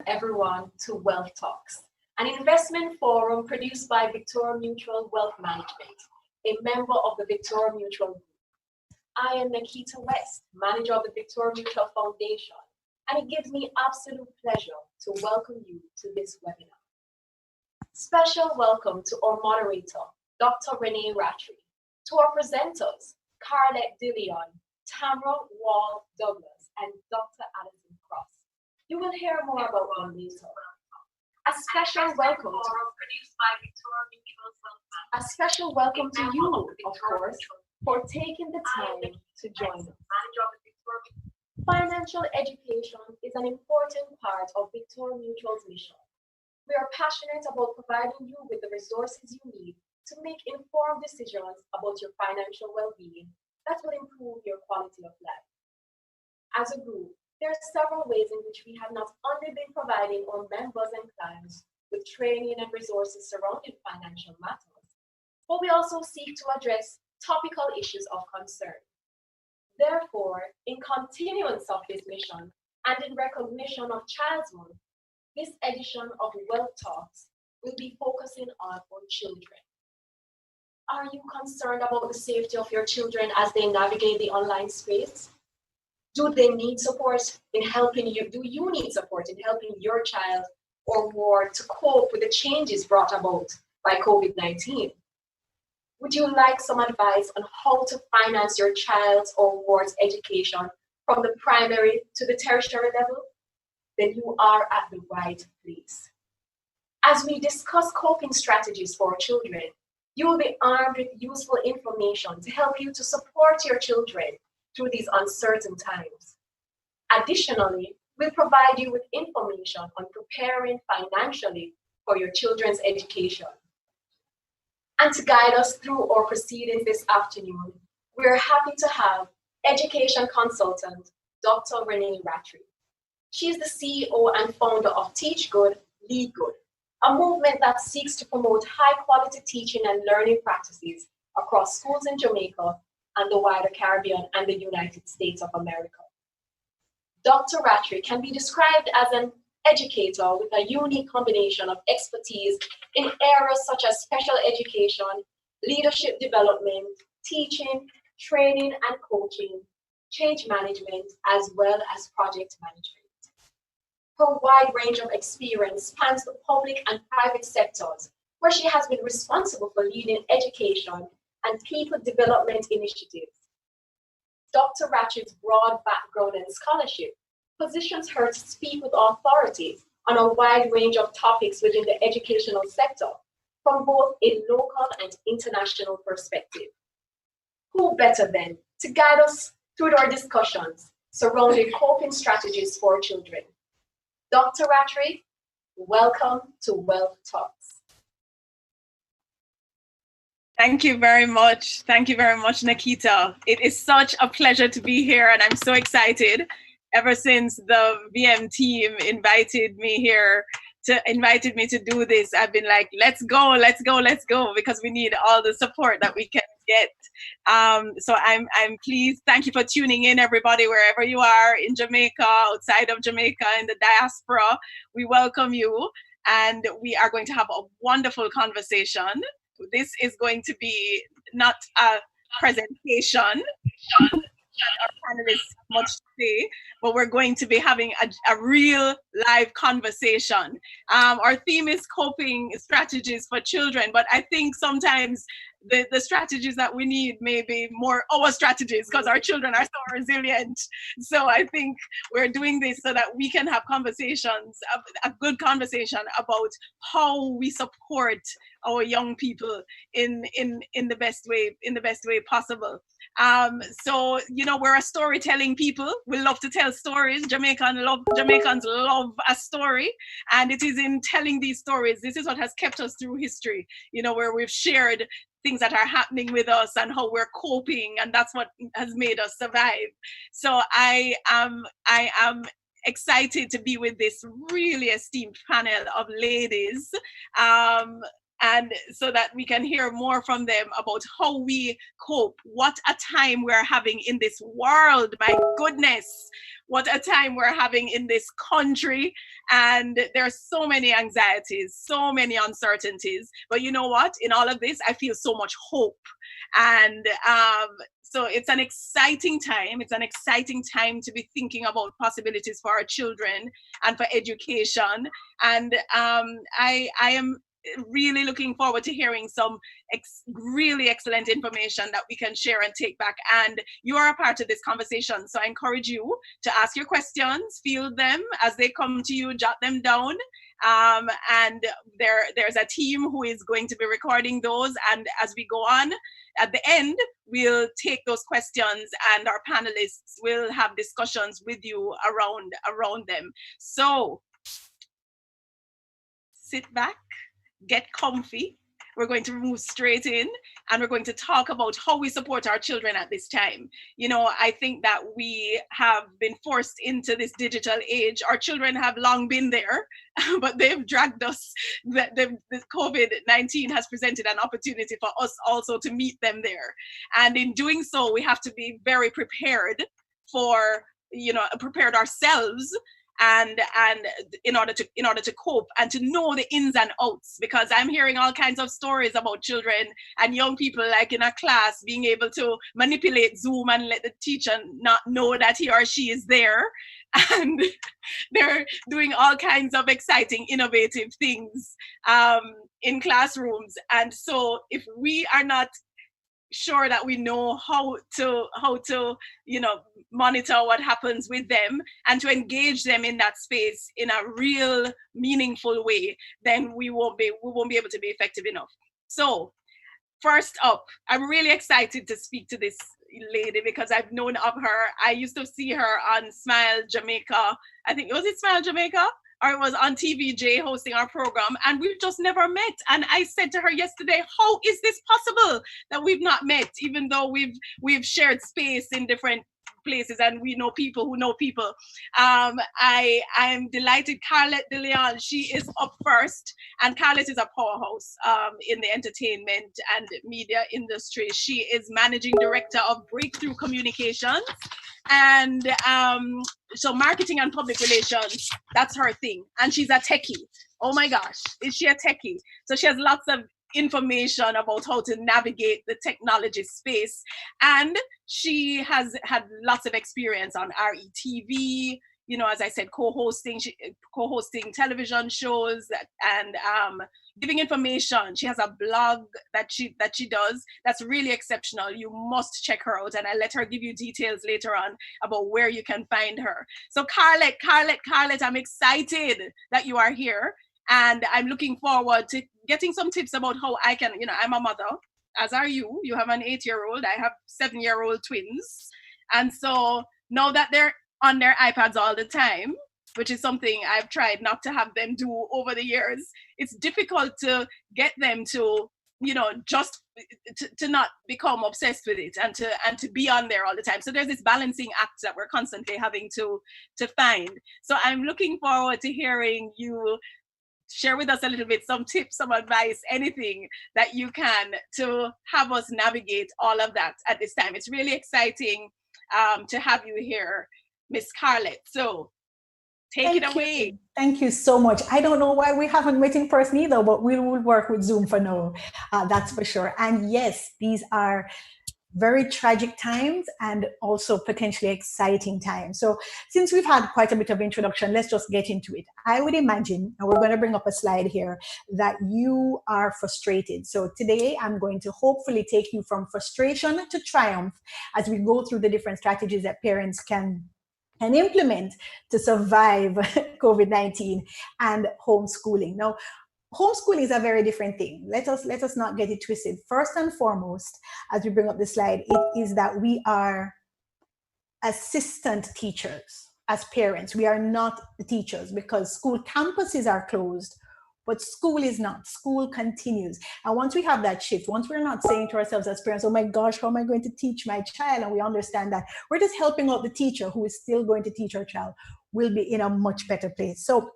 everyone to Wealth Talks, an investment forum produced by Victoria Mutual Wealth Management, a member of the Victoria Mutual Group. I am Nikita West, manager of the Victoria Mutual Foundation, and it gives me absolute pleasure to welcome you to this webinar. Special welcome to our moderator, Dr. Renee Rattray, to our presenters, Carlette DeLeon, Tamara Wall Douglas, and Dr. Alison Cross. You will hear more about them later. A special welcome to you, of course, for taking the time to join us. Financial education is an important part of Victoria Mutual's mission. We are passionate about providing you with the resources you need to make informed decisions about your financial well-being that will improve your quality of life. As a group, there are several ways in which we have not only been providing our members and clients with training and resources surrounding financial matters, but we also seek to address topical issues of concern. Therefore, in continuance of this mission and in recognition of Child's Month, this edition of Wealth Talks will be focusing on our children. Are you concerned about the safety of your children as they navigate the online space? Do they need support in helping you? Do you need support in helping your child or ward to cope with the changes brought about by COVID-19? Would you like some advice on how to finance your child's or ward's education from the primary to the tertiary level? Then you are at the right place. As we discuss coping strategies for children, you will be armed with useful information to help you to support your children through these uncertain times. Additionally, we'll provide you with information on preparing financially for your children's education. And to guide us through our proceedings this afternoon, we're happy to have education consultant, Dr. Renee Rattray. She is the CEO and founder of Teach Good, Lead Good, a movement that seeks to promote high-quality teaching and learning practices across schools in Jamaica and the wider Caribbean and the United States of America. Dr. Rattray can be described as an educator with a unique combination of expertise in areas such as special education, leadership development, teaching, training and coaching, change management, as well as project management. Her wide range of experience spans the public and private sectors, where she has been responsible for leading education and people development initiatives. Dr. Rattray's broad background and scholarship positions her to speak with authority on a wide range of topics within the educational sector, from both a local and international perspective. Who better then to guide us through our discussions surrounding coping strategies for children? Dr. Rattray, welcome to Wealth Talks. Thank you very much. Thank you very much, Nikita. It is such a pleasure to be here, and I'm so excited. Ever since the VM team invited me to do this, I've been like, let's go, because we need all the support that we can get. So I'm pleased. Thank you for tuning in, everybody, wherever you are in Jamaica, outside of Jamaica, in the diaspora. We welcome you, and we are going to have a wonderful conversation. This is going to be not a presentation. Our panelists have much to say, but we're going to be having a real live conversation. Our theme is coping strategies for children, but I think sometimes the strategies that we need may be more our strategies, because our children are so resilient. So I think we're doing this so that we can have conversations, a good conversation about how we support our young people in the best way possible. So, you know, we're a storytelling people. We love to tell stories. Jamaicans love a story, and it is in telling these stories, this is what has kept us through history, you know, where we've shared things that are happening with us and how we're coping, and that's what has made us survive. So I am excited to be with this really esteemed panel of ladies. and so that we can hear more from them about how we cope. What a time we're having in this world, my goodness. What a time we're having in this country. And there are so many anxieties, so many uncertainties. But you know what? In all of this, I feel so much hope. And so it's an exciting time. It's an exciting time to be thinking about possibilities for our children and for education. And I am really looking forward to hearing some really excellent information that we can share and take back. And you are a part of this conversation. So I encourage you to ask your questions, field them as they come to you, jot them down. And there's a team who is going to be recording those. And as we go on, at the end, we'll take those questions and our panelists will have discussions with you around them. So sit back, get comfy. We're going to move straight in and we're going to talk about how we support our children at this time. You know, I think that we have been forced into this digital age. Our children have long been there, but they've dragged us. The COVID-19 has presented an opportunity for us also to meet them there. And in doing so, we have to be very prepared for, prepared ourselves and in order to cope and to know the ins and outs, because I'm hearing all kinds of stories about children and young people, like in a class, being able to manipulate Zoom and let the teacher not know that he or she is there, and they're doing all kinds of exciting, innovative things in classrooms. And so if we are not sure that we know how to monitor what happens with them and to engage them in that space in a real meaningful way, then we won't be able to be effective enough. So first up, I'm really excited to speak to this lady because I've known of her. I used to see her on Smile Jamaica. I think, was it Smile Jamaica? Or it was on TVJ hosting our program, and we've just never met. And I said to her yesterday, how is this possible that we've not met, even though we've shared space in different places and we know people who know people. I'm delighted. Carlette De Leon, she is up first, and Carlette is a powerhouse in the entertainment and media industry. She is managing director of Breakthrough Communications, and so marketing and public relations, that's her thing. And she's a techie. Oh my gosh, is she a techie? So she has lots of information about how to navigate the technology space, and she has had lots of experience on RETV, as I said, co-hosting television shows and giving information. She has a blog that she does that's really exceptional. You must check her out, and I'll let her give you details later on about where you can find her. So Carlette, I'm excited that you are here, and I'm looking forward to getting some tips about how I can, I'm a mother, as are you. You have an 8-year-old, I have 7-year-old twins. And so now that they're on their iPads all the time, which is something I've tried not to have them do over the years, it's difficult to get them to, just to not become obsessed with it and to be on there all the time. So there's this balancing act that we're constantly having to find. So I'm looking forward to hearing you share with us a little bit, some tips, some advice, anything that you can to have us navigate all of that at this time. It's really exciting to have you here, Miss Carlette. So take it away. Thank you so much. I don't know why we haven't met in person either, but we will work with Zoom for now. That's for sure. And yes, these are very tragic times and also potentially exciting times. So since we've had quite a bit of introduction, let's just get into it. I would imagine, and we're going to bring up a slide here, that you are frustrated. So today I'm going to hopefully take you from frustration to triumph as we go through the different strategies that parents can implement to survive COVID-19 and homeschooling. Now, homeschooling is a very different thing. Let us not get it twisted. First and foremost, as we bring up the slide, it is that we are assistant teachers as parents. We are not the teachers because school campuses are closed, but school is not. School continues. And once we have that shift, once we're not saying to ourselves as parents, oh my gosh, how am I going to teach my child? And we understand that we're just helping out the teacher who is still going to teach our child, we'll be in a much better place. So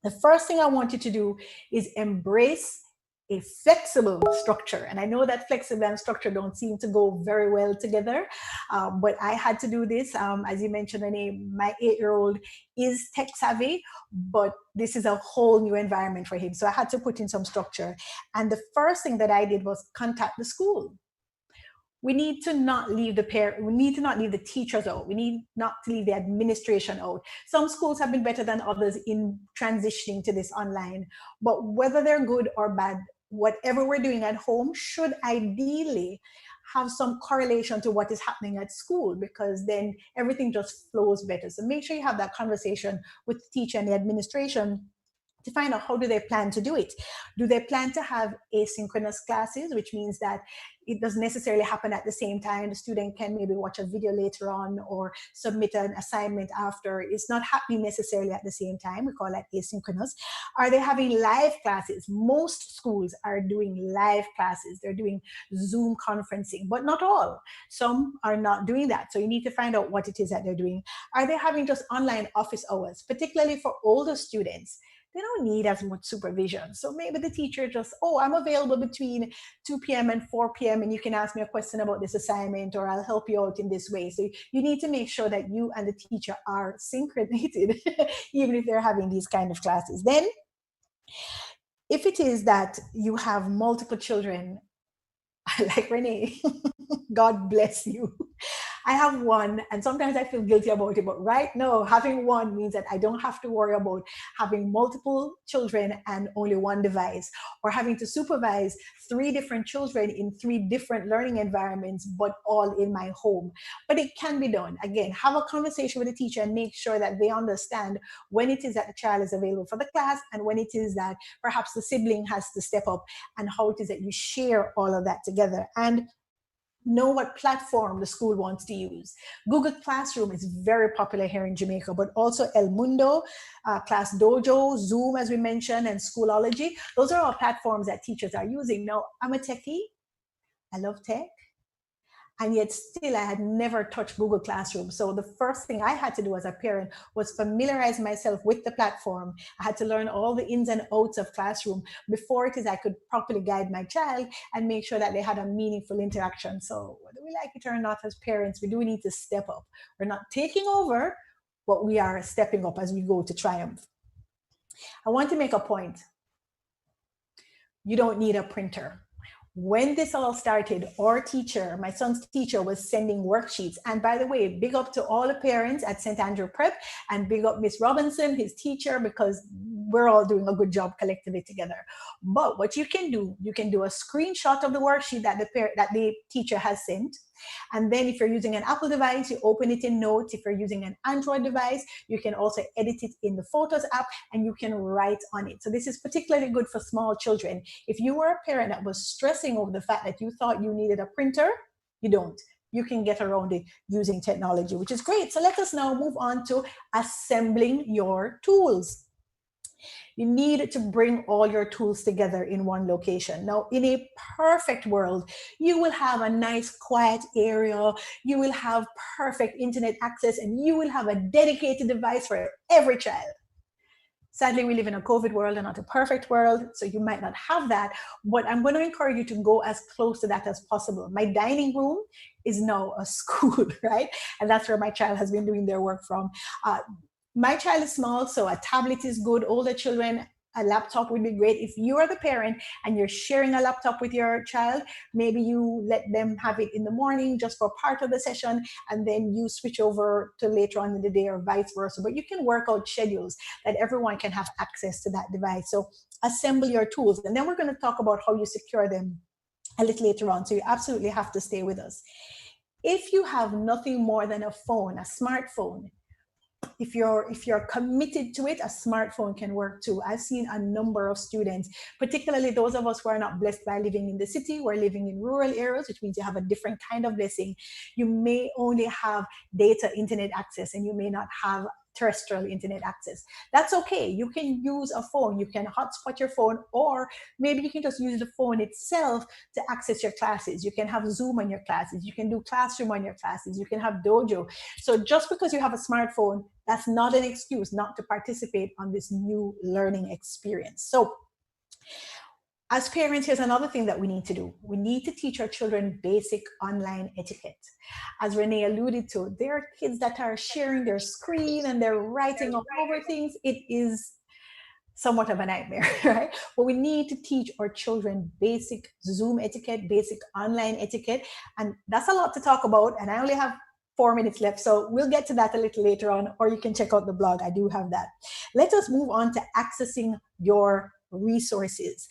the first thing I want you to do is embrace a flexible structure. And I know that flexible and structure don't seem to go very well together, but I had to do this. As you mentioned, my 8-year-old is tech savvy, but this is a whole new environment for him. So I had to put in some structure. And the first thing that I did was contact the school. We need to not leave the parent, we need to not leave the teachers out. We need not to leave the administration out. Some schools have been better than others in transitioning to this online, but whether they're good or bad, whatever we're doing at home should ideally have some correlation to what is happening at school, because then everything just flows better. So make sure you have that conversation with the teacher and the administration to find out how do they plan to do it. Do they plan to have asynchronous classes, which means that it doesn't necessarily happen at the same time. The student can maybe watch a video later on or submit an assignment after. It's not happening necessarily at the same time. We call that asynchronous. Are they having live classes? Most schools are doing live classes. They're doing Zoom conferencing, but not all. Some are not doing that. So you need to find out what it is that they're doing. Are they having just online office hours, particularly for older students? They don't need as much supervision. So maybe the teacher just, oh, I'm available between 2 p.m. and 4 p.m. and you can ask me a question about this assignment, or I'll help you out in this way. So you need to make sure that you and the teacher are synchronated, even if they're having these kind of classes. Then, if it is that you have multiple children, like Renee, God bless you. I have one, and sometimes I feel guilty about it, but right now, having one means that I don't have to worry about having multiple children and only one device, or having to supervise 3 different children in 3 different learning environments, but all in my home. But it can be done. Again, have a conversation with the teacher and make sure that they understand when it is that the child is available for the class and when it is that perhaps the sibling has to step up, and how it is that you share all of that together. And know what platform the school wants to use. Google Classroom is very popular here in Jamaica, but also El Mundo, Class Dojo, Zoom, as we mentioned, and Schoolology. Those are all platforms that teachers are using. Now, I'm a techie. I love tech. And yet still I had never touched Google Classroom. So the first thing I had to do as a parent was familiarize myself with the platform. I had to learn all the ins and outs of Classroom before it is I could properly guide my child and make sure that they had a meaningful interaction. So whether we like it or not, as parents, we do need to step up. We're not taking over, but we are stepping up as we go to triumph. I want to make a point. You don't need a printer. When this all started, our teacher, my son's teacher, was sending worksheets. And by the way, big up to all the parents at St. Andrew Prep, and big up Miss Robinson, his teacher, because we're all doing a good job collectively together. But what you can do a screenshot of the worksheet that the teacher has sent. And then if you're using an Apple device, you open it in Notes. If you're using an Android device, you can also edit it in the Photos app and you can write on it. So this is particularly good for small children. If you were a parent that was stressing over the fact that you thought you needed a printer, you don't. You can get around it using technology, which is great. So let us now move on to assembling your tools. You need to bring all your tools together in one location. Now, in a perfect world, you will have a nice quiet area, you will have perfect internet access, and you will have a dedicated device for every child. Sadly, we live in a COVID world and not a perfect world, so you might not have that, but I'm going to encourage you to go as close to that as possible. My dining room is now a school, right? And that's where my child has been doing their work from. My child is small, so a tablet is good. Older children, a laptop would be great. If you are the parent and you're sharing a laptop with your child, maybe you let them have it in the morning just for part of the session, and then you switch over to later on in the day or vice versa. But you can work out schedules that everyone can have access to that device. So assemble your tools. And then we're going to talk about how you secure them a little later on. So you absolutely have to stay with us. If you have nothing more than a phone, a smartphone, if you're committed to it, a smartphone can work too. I've seen a number of students, particularly those of us who are not blessed by living in the city, we're living in rural areas, which means you have a different kind of blessing. You may only have data internet access and you may not have terrestrial internet access. That's okay. You can use a phone. You can hotspot your phone, or maybe you can just use the phone itself to access your classes. You can have Zoom on your classes. You can do Classroom on your classes. You can have Dojo. So just because you have a smartphone, that's not an excuse not to participate on this new learning experience. So As parents, here's another thing that we need to do. We need to teach our children basic online etiquette. As Renee alluded to, there are kids that are sharing their screen and they're writing all over things. It is somewhat of a nightmare, right? But we need to teach our children basic Zoom etiquette, basic online etiquette. And that's a lot to talk about. And I only have 4 minutes left. So we'll get to that a little later on, or you can check out the blog. I do have that. Let us move on to accessing your resources.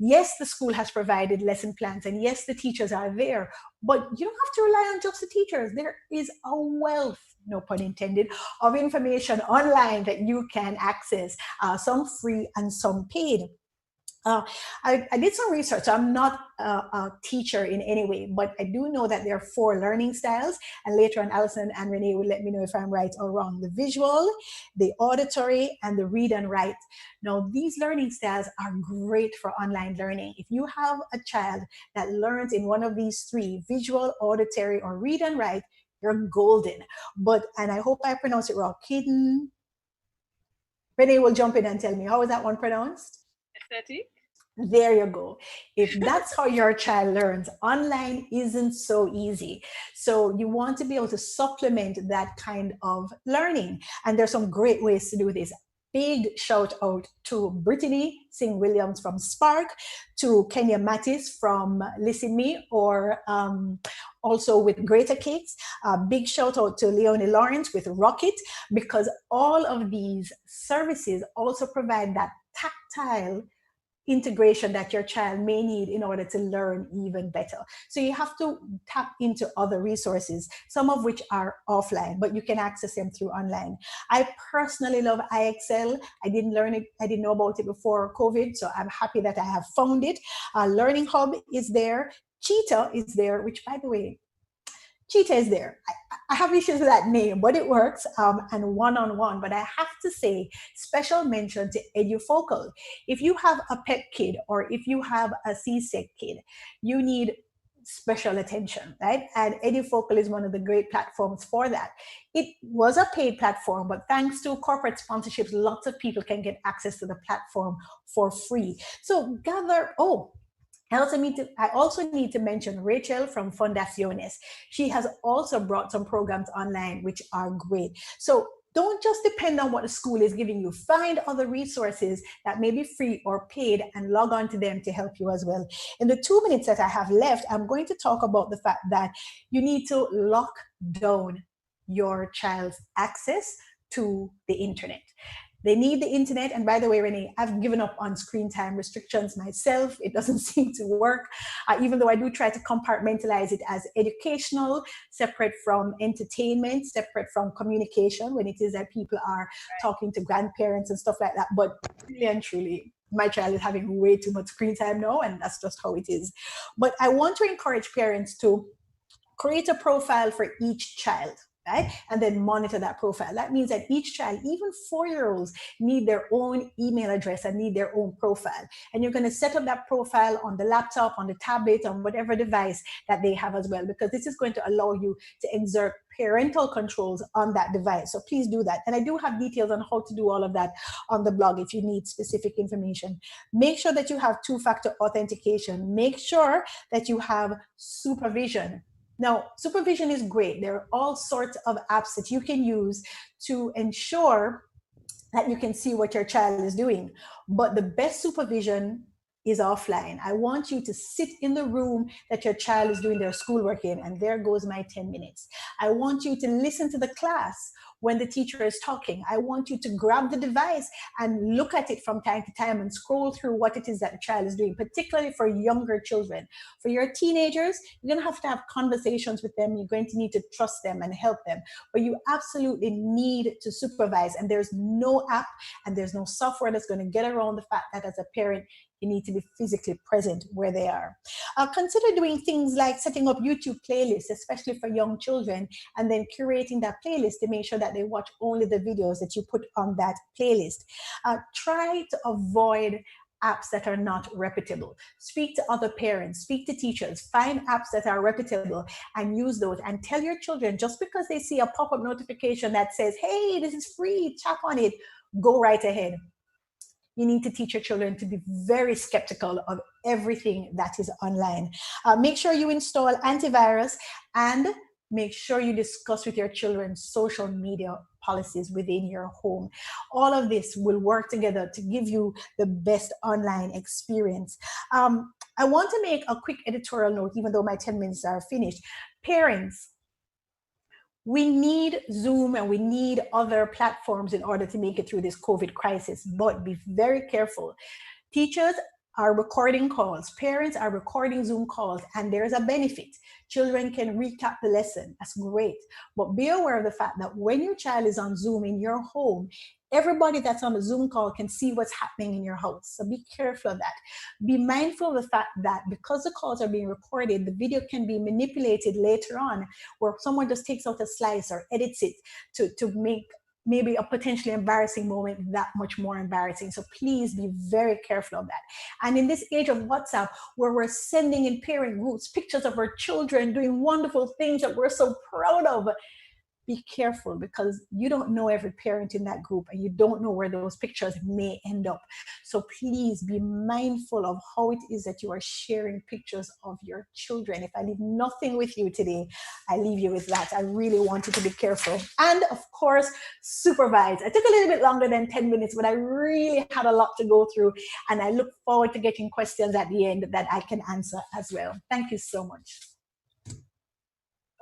Yes, the school has provided lesson plans, and yes, the teachers are there, but you don't have to rely on just the teachers. There is a wealth, no pun intended, of information online that you can access, some free and some paid. I did some research. I'm not a teacher in any way, but I do know that there are 4 learning styles. And later on, Alison and Renee will let me know if I'm right or wrong. The visual, the auditory, and the read and write. Now, these learning styles are great for online learning. If you have a child that learns in one of these 3, visual, auditory, or read and write, you're golden. And I hope I pronounce it wrong, Kidden. Renee will jump in and tell me, how is that one pronounced? Aesthetic. There you go. If that's how your child learns, online isn't so easy. So you want to be able to supplement that kind of learning. And there's some great ways to do this. Big shout out to Brittany Singh Williams from Spark, to Kenya Mattis from Listen Me, or also with Greater Cakes. Big shout out to Leonie Lawrence with Rocket, because all of these services also provide that tactile integration that your child may need in order to learn even better. So you have to tap into other resources, some of which are offline, but you can access them through online. I personally love IXL. I didn't learn it, I didn't know about it before COVID, so I'm happy that I have found it. Learning Hub is there. Cheetah is there, which, by the way, Cheetah is there. I have issues with that name, but it works, and one-on-one. But I have to say, special mention to EduFocal. If you have a pet kid, or if you have a CSEC kid, you need special attention, right? And EduFocal is one of the great platforms for that. It was a paid platform, but thanks to corporate sponsorships, lots of people can get access to the platform for free. So I also need to mention Rachel from Fundaciones. She has also brought some programs online which are great. So don't just depend on what the school is giving you. Find other resources that may be free or paid and log on to them to help you as well. In the 2 minutes that I have left, I'm going to talk about the fact that you need to lock down your child's access to the internet. They need the internet. And by the way, Renee, I've given up on screen time restrictions myself. It doesn't seem to work, even though I do try to compartmentalize it as educational, separate from entertainment, separate from communication, when it is that people are talking to grandparents and stuff like that. But really and truly, my child is having way too much screen time now, and that's just how it is. But I want to encourage parents to create a profile for each child. Right? And then monitor that profile. That means that each child, even 4-year-olds, need their own email address and need their own profile. And you're going to set up that profile on the laptop, on the tablet, on whatever device that they have as well, because this is going to allow you to exert parental controls on that device. So please do that. And I do have details on how to do all of that on the blog if you need specific information. Make sure that you have 2-factor authentication. Make sure that you have supervision. Now, supervision is great. There are all sorts of apps that you can use to ensure that you can see what your child is doing. But the best supervision is offline. I want you to sit in the room that your child is doing their schoolwork in, and there goes my 10 minutes. I want you to listen to the class when the teacher is talking. I want you to grab the device and look at it from time to time and scroll through what it is that the child is doing, particularly for younger children. For your teenagers, you're going to have conversations with them. You're going to need to trust them and help them. But you absolutely need to supervise. And there's no app and there's no software that's going to get around the fact that as a parent, you need to be physically present where they are. Consider doing things like setting up YouTube playlists, especially for young children, and then curating that playlist to make sure that they watch only the videos that you put on that playlist. Try to avoid apps that are not reputable. Speak to other parents, speak to teachers, find apps that are reputable and use those, and tell your children, just because they see a pop-up notification that says, hey, this is free, tap on it, go right ahead. You need to teach your children to be very skeptical of everything that is online. Make sure you install antivirus, and make sure you discuss with your children social media policies within your home. All of this will work together to give you the best online experience. I want to make a quick editorial note, even though my 10 minutes are finished. Parents, we need Zoom and we need other platforms in order to make it through this COVID crisis, but be very careful. Teachers are recording calls, parents are recording Zoom calls, and there's a benefit. Children can recap the lesson. That's great. But be aware of the fact that when your child is on Zoom in your home, everybody that's on the Zoom call can see what's happening in your house. So be careful of that. Be mindful of the fact that because the calls are being recorded, the video can be manipulated later on, where someone just takes out a slice or edits it to make maybe a potentially embarrassing moment that much more embarrassing. So please be very careful of that. And in this age of WhatsApp, where we're sending in parent groups pictures of our children doing wonderful things that we're so proud of, be careful, because you don't know every parent in that group, and you don't know where those pictures may end up. So please be mindful of how it is that you are sharing pictures of your children. If I leave nothing with you today, I leave you with that. I really want you to be careful. And of course, supervise. I took a little bit longer than 10 minutes, but I really had a lot to go through, and I look forward to getting questions at the end that I can answer as well. Thank you so much.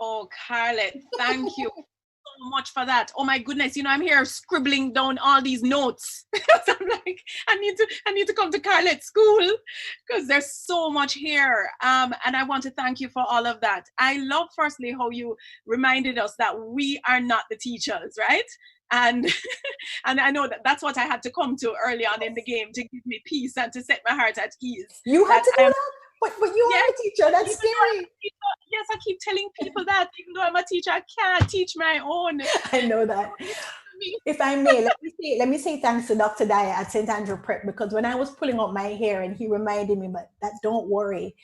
Oh, Carlette, thank you so much for that. Oh my goodness, I'm here scribbling down all these notes. So I'm like, I need to come to Carlette's school, because there's so much here. And I want to thank you for all of that. I love, firstly, how you reminded us that we are not the teachers, right? And and I know that's what I had to come to early on in the game, to give me peace and to set my heart at ease. You had to do that? But you are a teacher. That's scary. Yes, I keep telling people that even though I'm a teacher, I can't teach my own. I know that. If I may, let me say thanks to Dr. Dyer at St. Andrew Prep, because when I was pulling out my hair and he reminded me that don't worry,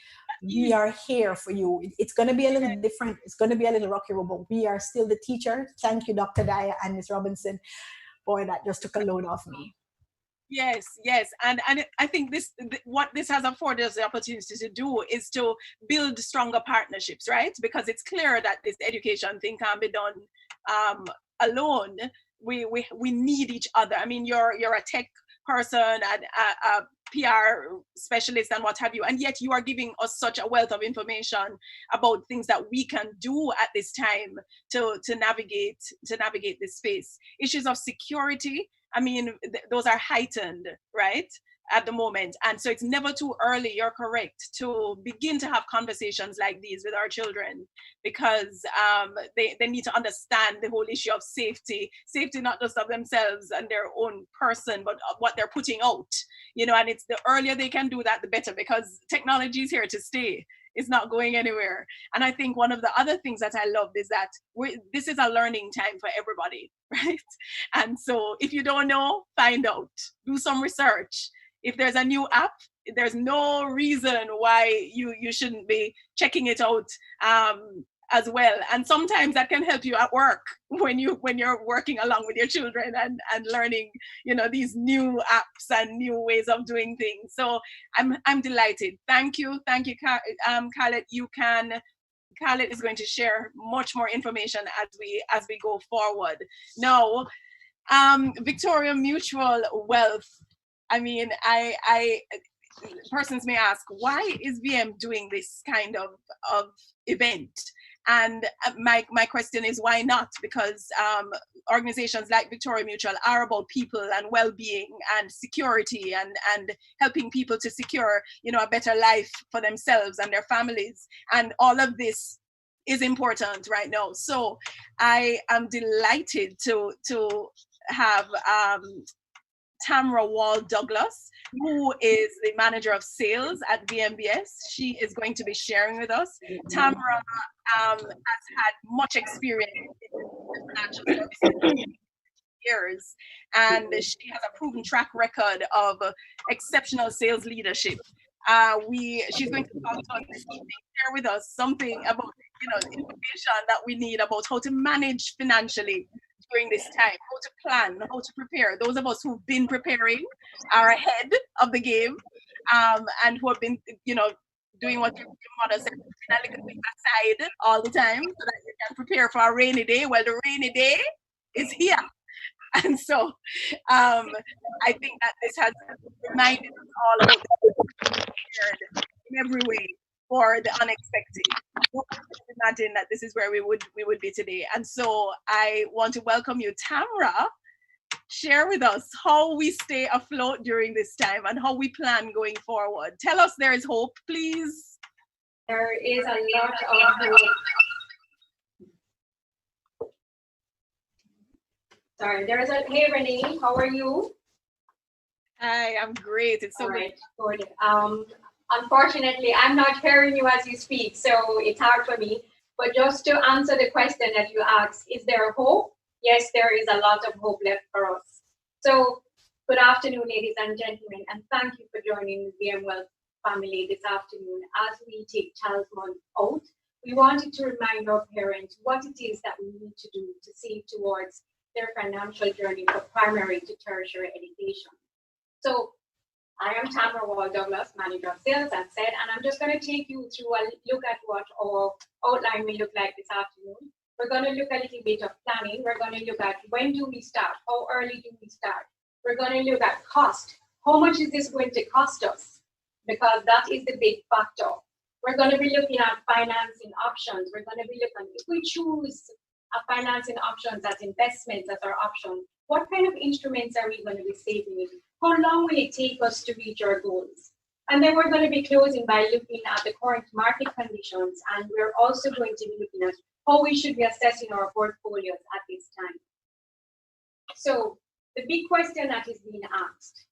we are here for you. It's going to be a little different. It's going to be a little rocky road, but we are still the teacher. Thank you, Dr. Dyer and Ms. Robinson. Boy, that just took a load off me. Yes, and I think what this has afforded us the opportunity to do is to build stronger partnerships, right? Because it's clear that this education thing can't be done alone. We need each other. I mean, you're a tech person and a PR specialist and what have you, and yet you are giving us such a wealth of information about things that we can do at this time to navigate this space. Issues of security, I mean, those are heightened, right, at the moment. And so it's never too early, you're correct, to begin to have conversations like these with our children, because they need to understand the whole issue of safety not just of themselves and their own person, but of what they're putting out, and it's the earlier they can do that, the better, because technology is here to stay. It's not going anywhere. And I think one of the other things that I love is that this is a learning time for everybody, right? And so if you don't know, find out, do some research. If there's a new app, there's no reason why you shouldn't be checking it out as well. And sometimes that can help you at work when you're working along with your children and learning, these new apps and new ways of doing things. So I'm delighted. Thank you, Carlette. Carlette is going to share much more information as we go forward. Now, Victoria Mutual Wealth. I mean, I persons may ask, why is VM doing this kind of event? And my question is, why not? Because organizations like Victoria Mutual are about people and well-being and security and helping people to secure, a better life for themselves and their families. And all of this is important right now. So I am delighted to have Tamra Wall Douglas, who is the manager of sales at VMBS. She is going to be sharing with us. Tamra has had much experience in the financial services years, and she has a proven track record of exceptional sales leadership. She's going to talk to us this evening, share with us something about the information that we need about how to manage financially during this time, how to plan, how to prepare. Those of us who've been preparing are ahead of the game, and who have been, doing what your mother said, a little bit aside all the time so that you can prepare for a rainy day. Well, the rainy day is here. And so I think that this has reminded us all about the prepared in every way for the unexpected. Who could imagine that this is where we would be today. And so I want to welcome you, Tamra. Share with us how we stay afloat during this time and how we plan going forward. Tell us there is hope, please. There is a lot of hope. Sorry, there's a, hey Renee, how are you? Hi, I'm great. It's so All right, good. Unfortunately, I'm not hearing you as you speak, so it's hard for me. But just to answer the question that you asked, is there hope? Yes, there is a lot of hope left for us. So, good afternoon, ladies and gentlemen, and thank you for joining the VMwell family this afternoon. As we take Child's Month out, we wanted to remind our parents what it is that we need to do to save towards their financial journey from primary to tertiary education. So, I am Tamra Wall-Douglas, Manager of Sales, as said, and I'm just going to take you through a look at what our outline will look like this afternoon. We're going to look a little bit of planning. We're going to look at when do we start? How early do we start? We're going to look at cost. How much is this going to cost us? Because that is the big factor. We're going to be looking at financing options. We're going to be looking, if we choose a financing options as investments as our option, what kind of instruments are we going to be saving in? How long will it take us to reach our goals? And then we're going to be closing by looking at the current market conditions, and we're also going to be looking at how we should be assessing our portfolios at this time. So the big question that is being asked,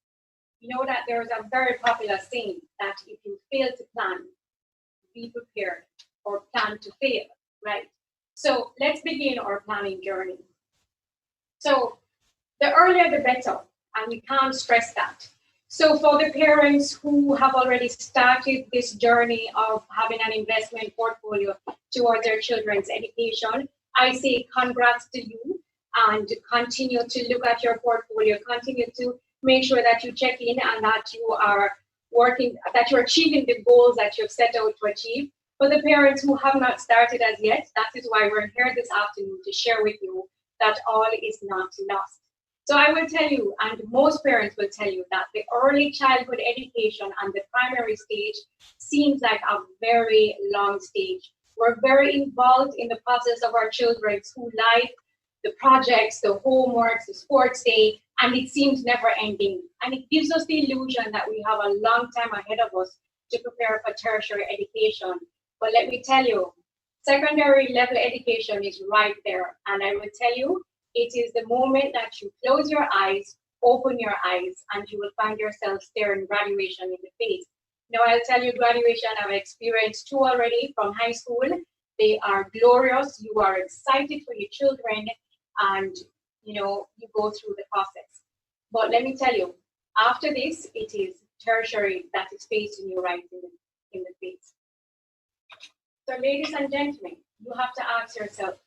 you know that there is a very popular saying that if you fail to plan, be prepared, or plan to fail, right? So let's begin our planning journey. So the earlier the better, and we can't stress that. So for the parents who have already started this journey of having an investment portfolio towards their children's education, I say congrats to you, and continue to look at your portfolio, continue to make sure that you check in and that you are working, that you're achieving the goals that you've set out to achieve. For the parents who have not started as yet, that is why we're here this afternoon to share with you that all is not lost. So I will tell you, and most parents will tell you, that the early childhood education and the primary stage seems like a very long stage. We're very involved in the process of our children's school life, the projects, the homeworks, the sports day, and it seems never ending. And it gives us the illusion that we have a long time ahead of us to prepare for tertiary education. But let me tell you, secondary level education is right there. And I will tell you, it is the moment that you close your eyes, open your eyes, and you will find yourself staring graduation in the face. Now, I'll tell you, graduation, I've experienced two already from high school. They are glorious. You are excited for your children, and you go through the process. But let me tell you, after this, it is tertiary that is facing you right in the face. So, ladies and gentlemen, you have to ask yourself,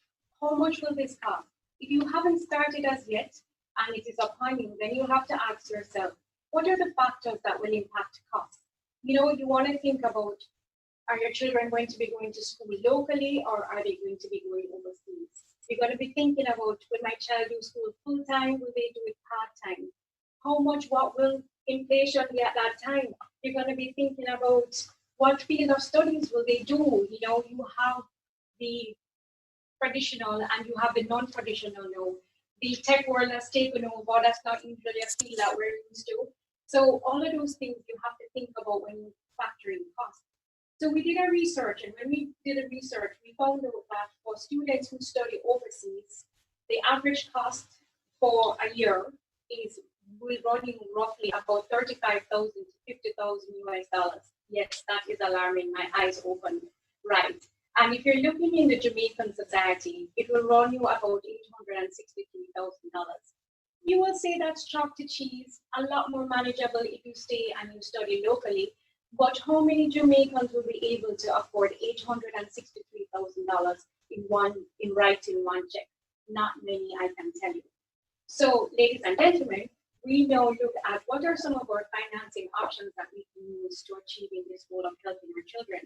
how much will this cost? If you haven't started as yet, and it is upon you, then you have to ask yourself, what are the factors that will impact cost? You want to think about, are your children going to be going to school locally, or are they going to be going overseas? You're going to be thinking about, will my child do school full-time? Will they do it part-time? What will inflation be at that time? You're going to be thinking about, what field of studies will they do? You have the traditional and you have the non-traditional now. The tech world has taken over. That's not usually a field that we're used to. So all of those things you have to think about when you factor in cost. So we did a research, and when we did a research, we found out that for students who study overseas, the average cost for a year is running roughly about $35,000 to $50,000 US. Yes, that is alarming. My eyes opened. Right. And if you're looking in the Jamaican society, it will run you about $863,000. You will say that's chalk to cheese, a lot more manageable if you stay and you study locally. But how many Jamaicans will be able to afford $863,000 in writing one check? Not many, I can tell you. So, ladies and gentlemen, we now look at what are some of our financing options that we can use to achieving this goal of helping our children.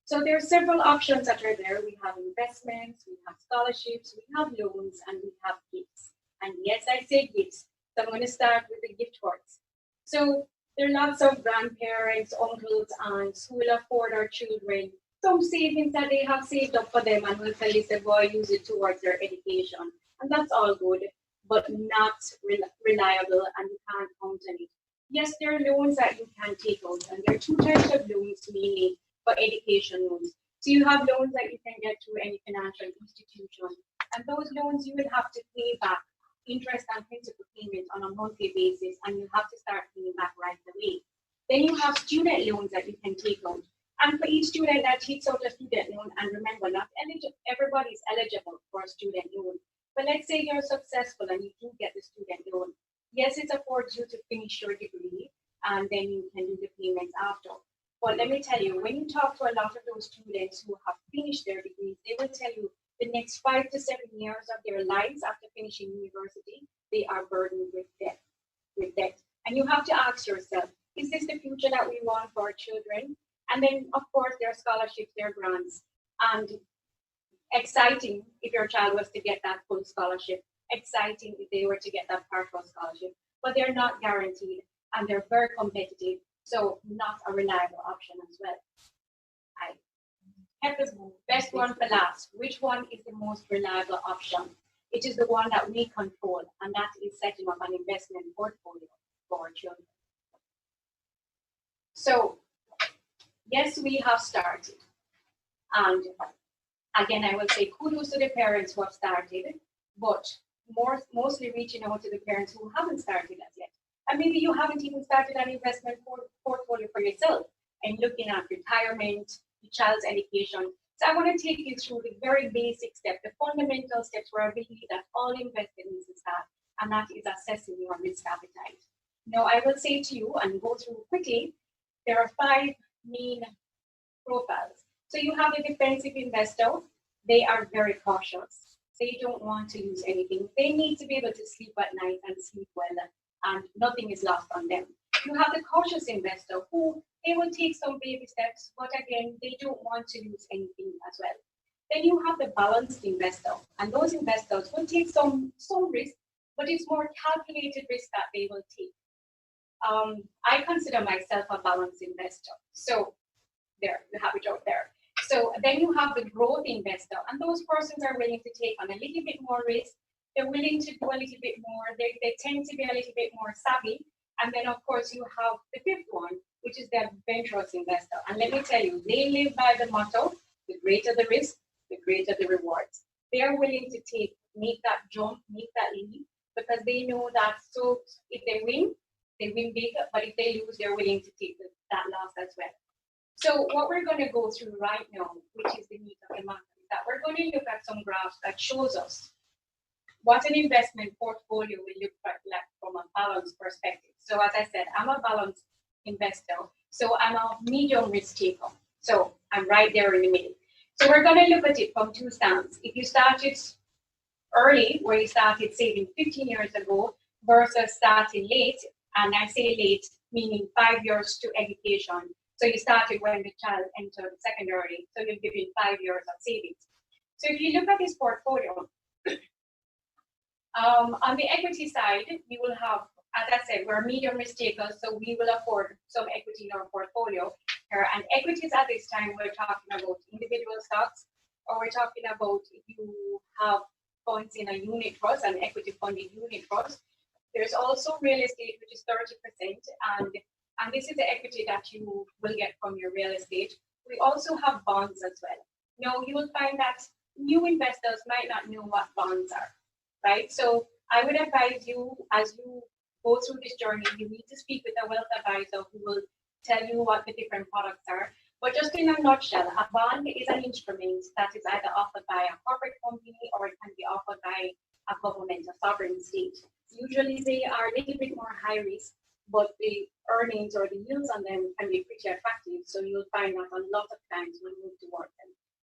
So there are several options that are there. We have investments, we have scholarships, we have loans, and we have gifts. And yes, I say gifts. So I'm going to start with the gift horse. So there are lots of grandparents, uncles, aunts who will afford our children some savings that they have saved up for them and will tell you, say, boy, use it towards their education. And that's all good, but not reliable, and you can't count on it. Yes, there are loans that you can take out, and there are two types of loans mainly for education loans. So you have loans that you can get through any financial institution, and those loans you will have to pay back interest and principal payment on a monthly basis, and you have to start paying back right away. Then you have student loans that you can take out. And for each student that takes out a student loan, and remember, not everybody is eligible for a student loan. But let's say you're successful and you do get the student loan. Yes, it affords you to finish your degree, and then you can do the payments after. But let me tell you, when you talk to a lot of those students who have finished their degrees, they will tell you the next 5 to 7 years of their lives after finishing university, they are burdened with debt. And you have to ask yourself, is this the future that we want for our children? And then, of course, there are scholarships, there are grants, and exciting if your child was to get that full scholarship, exciting if they were to get that partial scholarship, but they're not guaranteed, and they're very competitive, so not a reliable option as well. I kept the best one for last. Which one is the most reliable option? It is the one that we control, and that is setting up an investment portfolio for our children. So, yes, we have started. And again, I will say kudos to the parents who have started, but mostly reaching out to the parents who haven't started as yet. And maybe you haven't even started an investment portfolio for yourself and looking at retirement, your child's education. So I want to take you through the very basic steps, the fundamental steps where I believe that all investors need to start, and that is assessing your risk appetite. Now, I will say to you and go through quickly, there are 5 main profiles. So you have a defensive investor. They are very cautious. They don't want to lose anything. They need to be able to sleep at night and sleep well, and nothing is lost on them. You have the cautious investor who they will take some baby steps, but again, they don't want to lose anything as well. Then you have the balanced investor, and those investors will take some risk, but it's more calculated risk that they will take. I consider myself a balanced investor. So there, you have it out there. So then you have the growth investor, and those persons are willing to take on a little bit more risk. They're willing to do a little bit more. They tend to be a little bit more savvy. And then, of course, you have the 5th one, which is the adventurous investor. And let me tell you, they live by the motto, the greater the risk, the greater the rewards. They are willing to make that jump, make that leap, because they know that so if they win big, but if they lose, they're willing to take that loss as well. So what we're going to go through right now, which is the meat of the matter, is that we're going to look at some graphs that shows us what an investment portfolio will look like from a balanced perspective. So as I said, I'm a balanced investor. So I'm a medium risk taker. So I'm right there in the middle. So we're going to look at it from 2 stands. If you started early, where you started saving 15 years ago, versus starting late, and I say late, meaning 5 years to education. So you started when the child entered secondary, so you're giving 5 years of savings. So if you look at this portfolio, on the equity side, you will have, as I said, we're medium risk takers, so we will afford some equity in our portfolio. And equities at this time, we're talking about individual stocks, or we're talking about if you have funds in a unit trust, an equity funded unit trust. There's also real estate, which is 30%, and this is the equity that you will get from your real estate. We also have bonds as well. Now, you will find that new investors might not know what bonds are, right? So I would advise you, as you go through this journey, you need to speak with a wealth advisor who will tell you what the different products are. But just in a nutshell, a bond is an instrument that is either offered by a corporate company or it can be offered by a government, a sovereign state. Usually they are a little bit more high risk, but the earnings or the yields on them can be pretty attractive. So you'll find that a lot of times when you move towards them.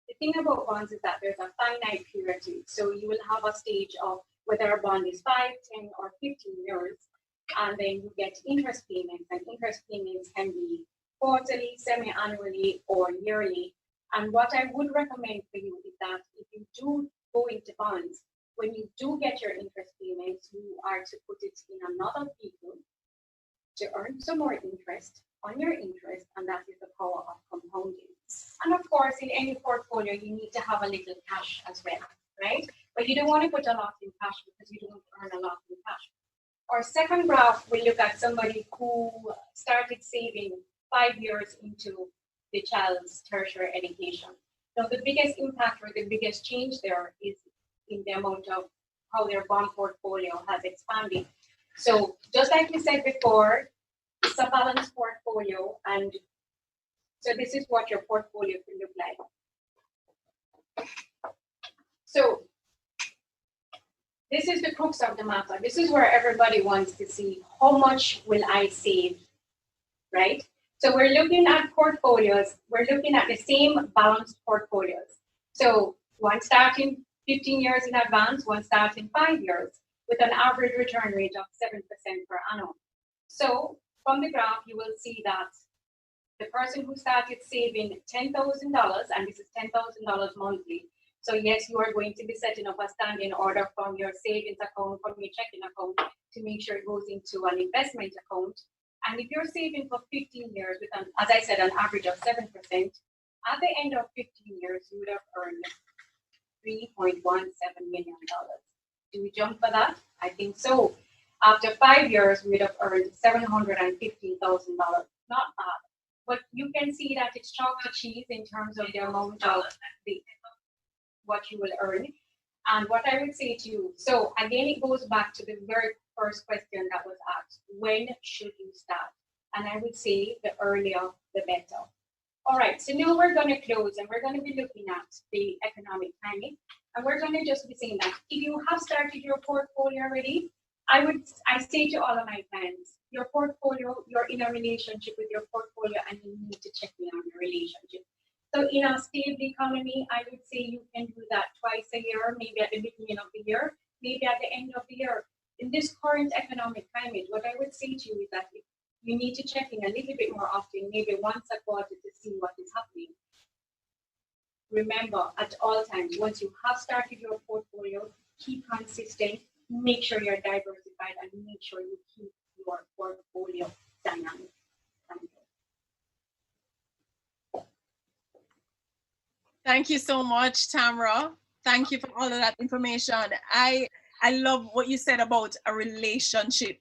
The thing about bonds is that there's a finite period to it. So you will have a stage of whether a bond is 5, 10, or 15 years. and then you get interest payments, and interest payments can be quarterly, semi-annually, or yearly. And what I would recommend for you is that if you do go into bonds, when you do get your interest payments, you are to put it in another vehicle to earn some more interest on your interest, and that is the power of compounding. And of course, in any portfolio, you need to have a little cash as well, right? But you don't want to put a lot in cash because you don't earn a lot in cash. Our second graph, we look at somebody who started saving 5 years into the child's tertiary education. So the biggest impact or the biggest change there is in the amount of how their bond portfolio has expanded. So just like we said before, it's a balanced portfolio, and so this is what your portfolio can look like. So this is the crux of the matter. This is where everybody wants to see, how much will I save, right? So we're looking at portfolios. We're looking at the same balanced portfolios. So one starting 15 years in advance, one starting 5 years, with an average return rate of 7% per annum. So from the graph, you will see that the person who started saving $10,000, and this is $10,000 monthly. So yes, you are going to be setting up a standing order from your savings account, from your checking account, to make sure it goes into an investment account. And if you're saving for 15 years with, as I said, an average of 7%, at the end of 15 years, you would have earned $3.17 million. Do we jump for that? I think so. After 5 years, we would have earned $715,000. Not bad. But you can see that it's chalk to cheese in terms of the amount of what you will earn. And what I would say to you, so again, it goes back to the very first question that was asked: when should you start? And I would say the earlier, the better. All right, so now we're going to close, and we're going to be looking at the economic climate. And we're going to just be saying that if you have started your portfolio already, I say to all of my clients, your portfolio, you're in a relationship with your portfolio, and you need to check in on your relationship. So in a stable economy, I would say you can do that twice a year, maybe at the beginning of the year, maybe at the end of the year. In this current economic climate, what I would say to you is that you need to check in a little bit more often, maybe once a quarter, to see what is happening. Remember, at all times, once you have started your portfolio, keep consistent, make sure you're diversified, and make sure you keep your portfolio dynamic. Thank you. Thank you so much, Tamra. Thank you for all of that information. I love what you said about a relationship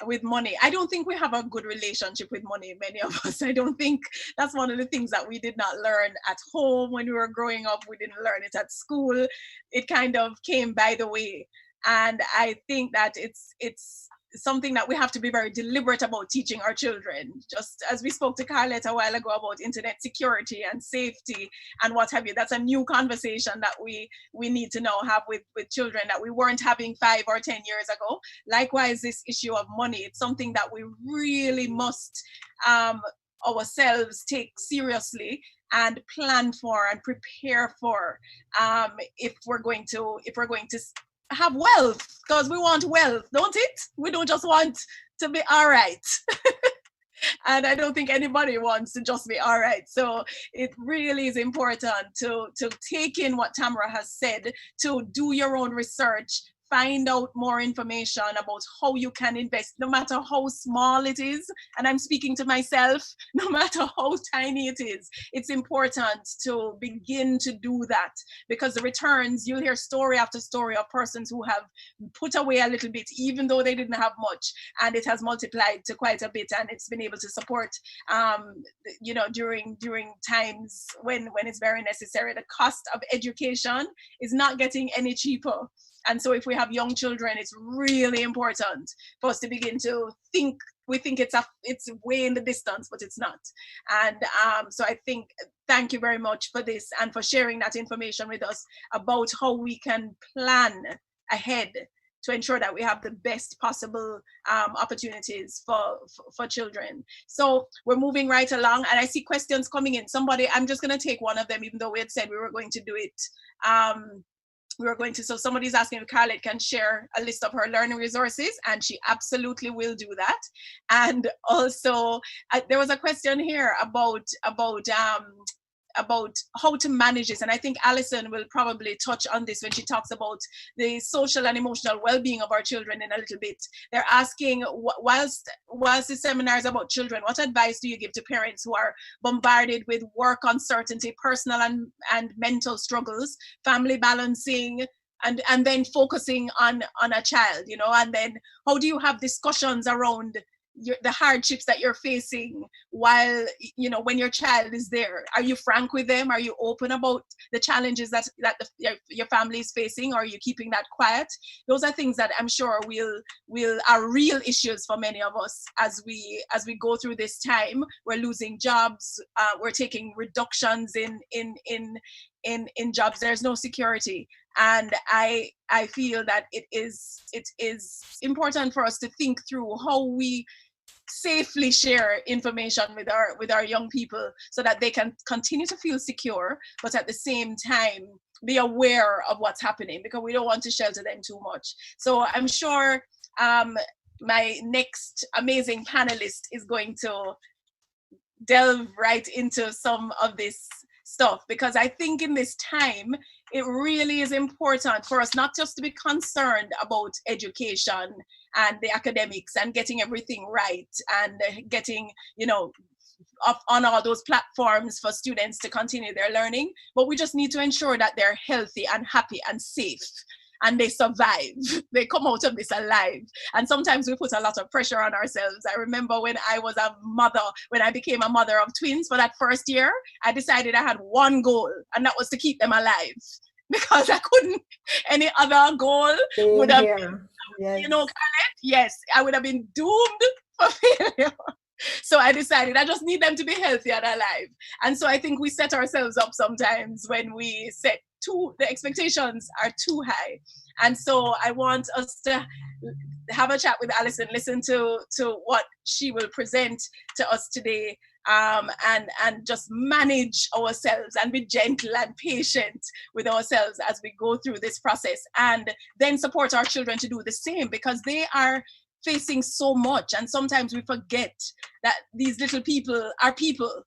with money. I don't think we have a good relationship with money, many of us. I don't think that's one of the things that we did not learn at home when we were growing up. We didn't learn it at school. It kind of came by the way. And I think that it's something that we have to be very deliberate about teaching our children. Just as we spoke to Carlette a while ago about internet security and safety and what have you, that's a new conversation that we need to now have with children that we weren't having 5 or 10 years ago. Likewise, this issue of money, it's something that we really must ourselves take seriously and plan for and prepare for if we're going to have wealth, because we want wealth, don't it? We don't just want to be all right. And I don't think anybody wants to just be all right. So it really is important to take in what Tamra has said, to do your own research, find out more information about how you can invest, no matter how small it is. And I'm speaking to myself, no matter how tiny it is. It's important to begin to do that, because the returns, you'll hear story after story of persons who have put away a little bit, even though they didn't have much, and it has multiplied to quite a bit, and it's been able to support, during times when it's very necessary. The cost of education is not getting any cheaper. And so if we have young children, it's really important for us to begin to think. We think it's way in the distance, but it's not. And so I think, thank you very much for this and for sharing that information with us about how we can plan ahead to ensure that we have the best possible opportunities for children. So we're moving right along, and I see questions coming in. I'm just going to take one of them, even though we had said we were going to do it we're going to, so somebody's asking if Carlette can share a list of her learning resources, and she absolutely will do that. And also, there was a question here about how to manage this, and I think Alison will probably touch on this when she talks about the social and emotional well-being of our children in a little bit. They're asking, whilst the seminar is about children, what advice do you give to parents who are bombarded with work uncertainty, personal and mental struggles, family balancing, and then focusing on a child, you know? And then how do you have discussions around the hardships that you're facing while, you know, when your child is there? Are you frank with them? Are you open about the challenges that your family is facing, or are you keeping that quiet? Those are things that I'm sure are real issues for many of us as we go through this time. We're losing jobs, we're taking reductions in jobs. There's no security, and I feel that it is important for us to think through how we safely share information with our young people, so that they can continue to feel secure, but at the same time be aware of what's happening, because we don't want to shelter them too much. So I'm sure my next amazing panelist is going to delve right into some of this stuff, because I think in this time it really is important for us not just to be concerned about education and the academics and getting everything right and getting, you know, up on all those platforms for students to continue their learning, but we just need to ensure that they're healthy and happy and safe, and they survive. They come out of this alive. And sometimes we put a lot of pressure on ourselves. I remember when I became a mother of twins for that first year, I decided I had one goal, and that was to keep them alive, because I couldn't, any other goal would have been, you know, Carlette, yes, I would have been doomed for failure. So I decided I just need them to be healthy and alive. And so I think we set ourselves up sometimes when we set the expectations are too high. And so I want us to have a chat with Alison, listen to what she will present to us today, and just manage ourselves and be gentle and patient with ourselves as we go through this process, and then support our children to do the same, because they are facing so much, and sometimes we forget that these little people are people.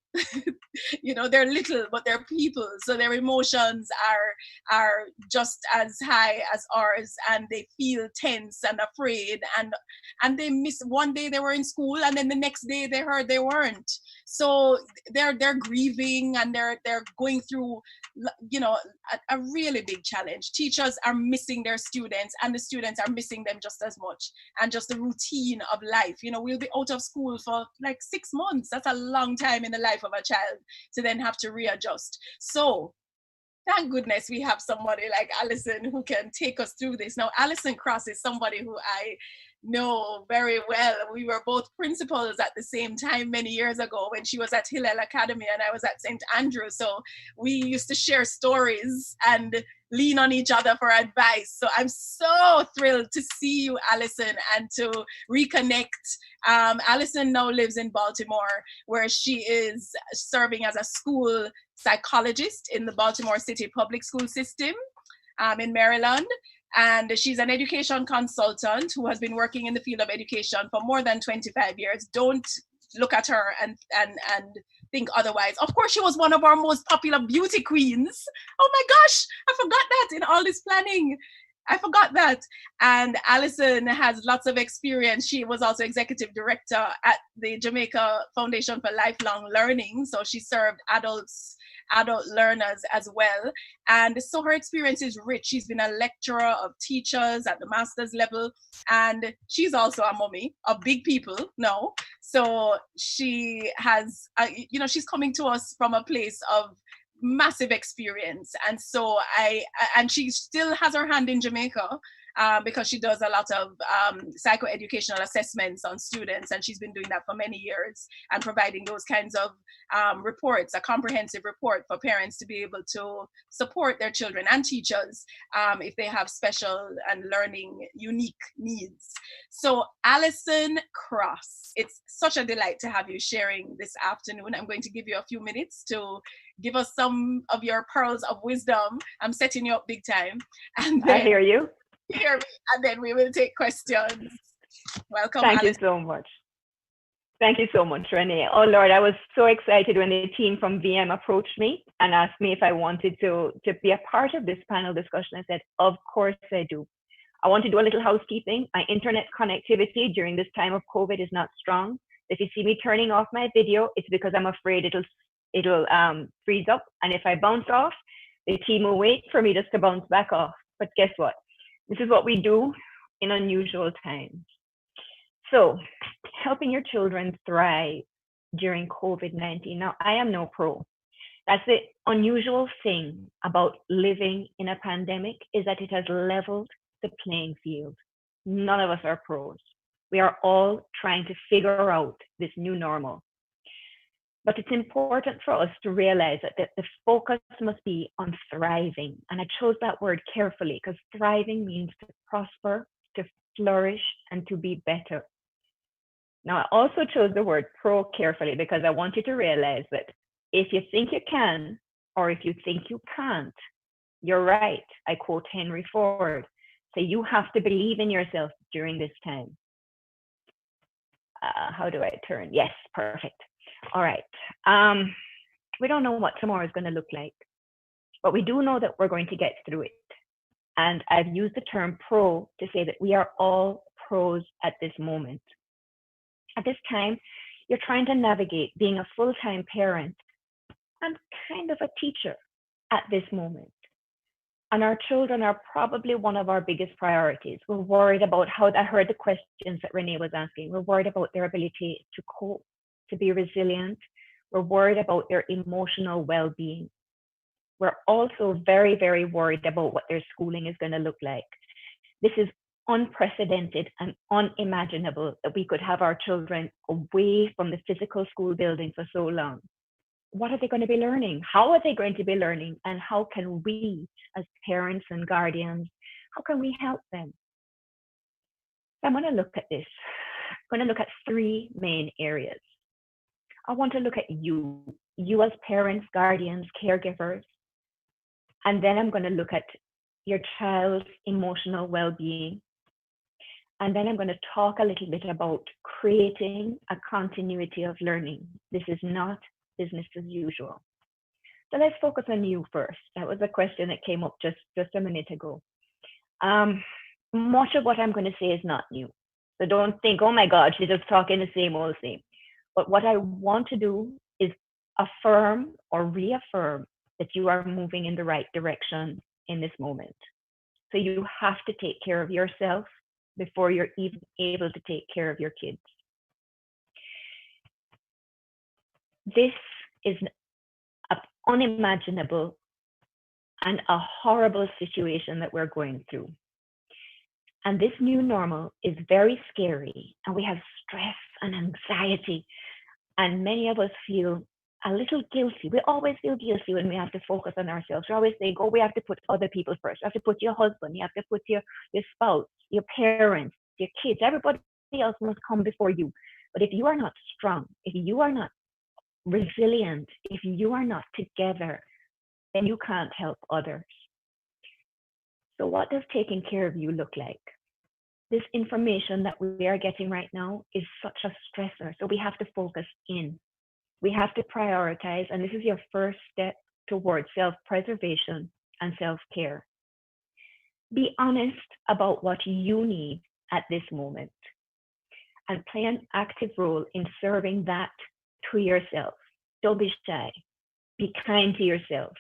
You know, they're little, but they're people, so their emotions are just as high as ours, and they feel tense and afraid, and they miss one day they were in school, and then the next day they heard they weren't. So they're grieving, and they're going through, you know, a really big challenge. Teachers are missing their students, and the students are missing them just as much, and just the routine of life. You know, we'll be out of school for like 6 months. That's a long time in the life of a child to then have to readjust. So thank goodness we have somebody like Alison who can take us through this. Now, Alison Cross is somebody who I know very well. We were both principals at the same time many years ago when she was at Hillel Academy and I was at St. Andrew. So we used to share stories and lean on each other for advice. So I'm so thrilled to see you, Alison, and to reconnect. Alison now lives in Baltimore, where she is serving as a school psychologist in the Baltimore City public school system in Maryland. And she's an education consultant who has been working in the field of education for more than 25 years. Don't look at her and think otherwise. Of course, she was one of our most popular beauty queens. Oh my gosh, I forgot that in all this planning. I forgot that. And Alison has lots of experience. She was also executive director at the Jamaica Foundation for Lifelong Learning. So she served adult learners as well. And so her experience is rich. She's been a lecturer of teachers at the master's level. And she's also a mommy of big people now. So she has, she's coming to us from a place of massive experience. And so and she still has her hand in Jamaica. because she does a lot of psychoeducational assessments on students, and she's been doing that for many years and providing those kinds of reports, a comprehensive report for parents to be able to support their children and teachers if they have special and learning unique needs. So Alison Cross, it's such a delight to have you sharing this afternoon. I'm going to give you a few minutes to give us some of your pearls of wisdom. I'm setting you up big time. And then, I hear you. Hear me, and then we will take questions. Welcome, Thank Alison. you so much. Thank you so much, Renee. Oh Lord, I was so excited when the team from VM approached me and asked me if I wanted to be a part of this panel discussion. I said, of course I do. I want to do a little housekeeping. My internet connectivity during this time of COVID is not strong. If you see me turning off my video, it's because I'm afraid it'll freeze up. And if I bounce off, the team will wait for me just to bounce back off. But guess what? This is what we do in unusual times. So, helping your children thrive during COVID-19. Now, I am no pro. That's the unusual thing about living in a pandemic, is that it has leveled the playing field. None of us are pros. We are all trying to figure out this new normal. But it's important for us to realize that the focus must be on thriving. And I chose that word carefully because thriving means to prosper, to flourish, and to be better. Now, I also chose the word pro carefully because I want you to realize that if you think you can, or if you think you can't, you're right. I quote Henry Ford. So you have to believe in yourself during this time. How do I turn? Yes, perfect. All right. We don't know what tomorrow is going to look like, but we do know that we're going to get through it. And I've used the term pro to say that we are all pros at this moment. At this time, you're trying to navigate being a full-time parent and kind of a teacher at this moment. And our children are probably one of our biggest priorities. We're worried about how, I heard the questions that Renee was asking. We're worried about their ability to cope, to be resilient. We're worried about their emotional well-being. We're also very, very worried about what their schooling is going to look like. This is unprecedented and unimaginable that we could have our children away from the physical school building for so long. What are they going to be learning? How are they going to be learning? And how can we, as parents and guardians, how can we help them? I'm going to look at this. I'm going to look at three main areas. I want to look at you as parents, guardians, caregivers. And then I'm going to look at your child's emotional well-being. And then I'm going to talk a little bit about creating a continuity of learning. This is not business as usual. So let's focus on you first. That was a question that came up just a minute ago. Much of what I'm going to say is not new. So don't think, oh my God, she's just talking the same old same. But what I want to do is affirm or reaffirm that you are moving in the right direction in this moment. So you have to take care of yourself before you're even able to take care of your kids. This is an unimaginable and a horrible situation that we're going through. And this new normal is very scary, and we have stress and anxiety, and many of us feel a little guilty. We always feel guilty when we have to focus on ourselves. We always think, oh, we have to put other people first. You have to put your husband, you have to put your spouse, your parents, your kids. Everybody else must come before you. But if you are not strong, if you are not resilient, if you are not together, then you can't help others. So what does taking care of you look like? This information that we are getting right now is such a stressor. So we have to focus in. We have to prioritize, and this is your first step towards self-preservation and self-care. Be honest about what you need at this moment and play an active role in serving that to yourself. Don't be shy. Be kind to yourself.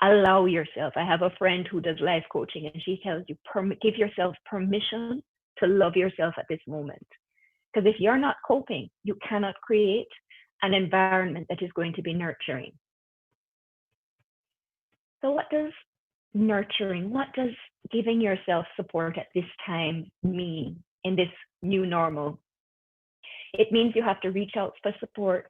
Allow yourself. I have a friend who does life coaching, and she tells you, give yourself permission to love yourself at this moment. Because if you're not coping, you cannot create an environment that is going to be nurturing. So what does nurturing? What does giving yourself support at this time mean in this new normal? It means you have to reach out for support,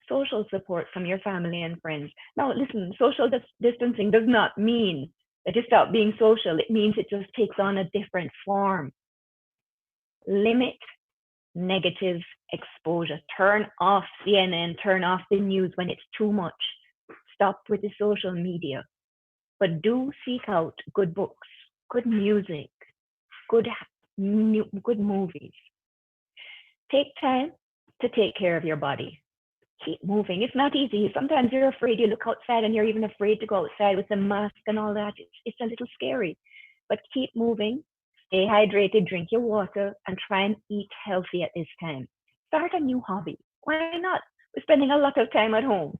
social support from your family and friends. Now, listen, social distancing does not mean that you stop being social. It means it just takes on a different form. Limit negative exposure. Turn off CNN, turn off the news when it's too much. Stop with the social media. But do seek out good books, good music, good movies. Take time to take care of your body. Keep moving. It's not easy. Sometimes you're afraid. You look outside and you're even afraid to go outside with the mask and all that. It's a little scary. But keep moving. Stay hydrated, drink your water, and try and eat healthy at this time. Start a new hobby. Why not? We're spending a lot of time at home.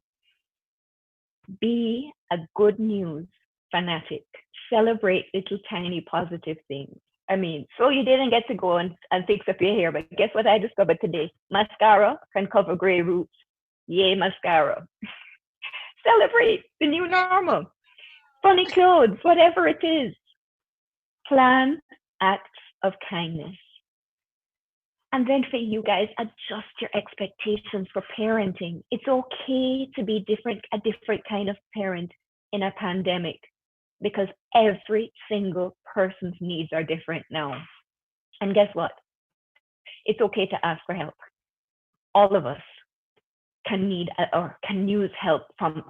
Be a good news fanatic. Celebrate little tiny positive things. I mean, so you didn't get to go and fix up your hair, but guess what I discovered today? Mascara can cover gray roots. Yay, mascara. Celebrate the new normal. Funny clothes, whatever it is. Plan acts of kindness. And then for you guys, adjust your expectations for parenting. It's okay to be a different kind of parent in a pandemic, because every single person's needs are different now. And guess what? It's okay to ask for help. All of us can need or can use help from,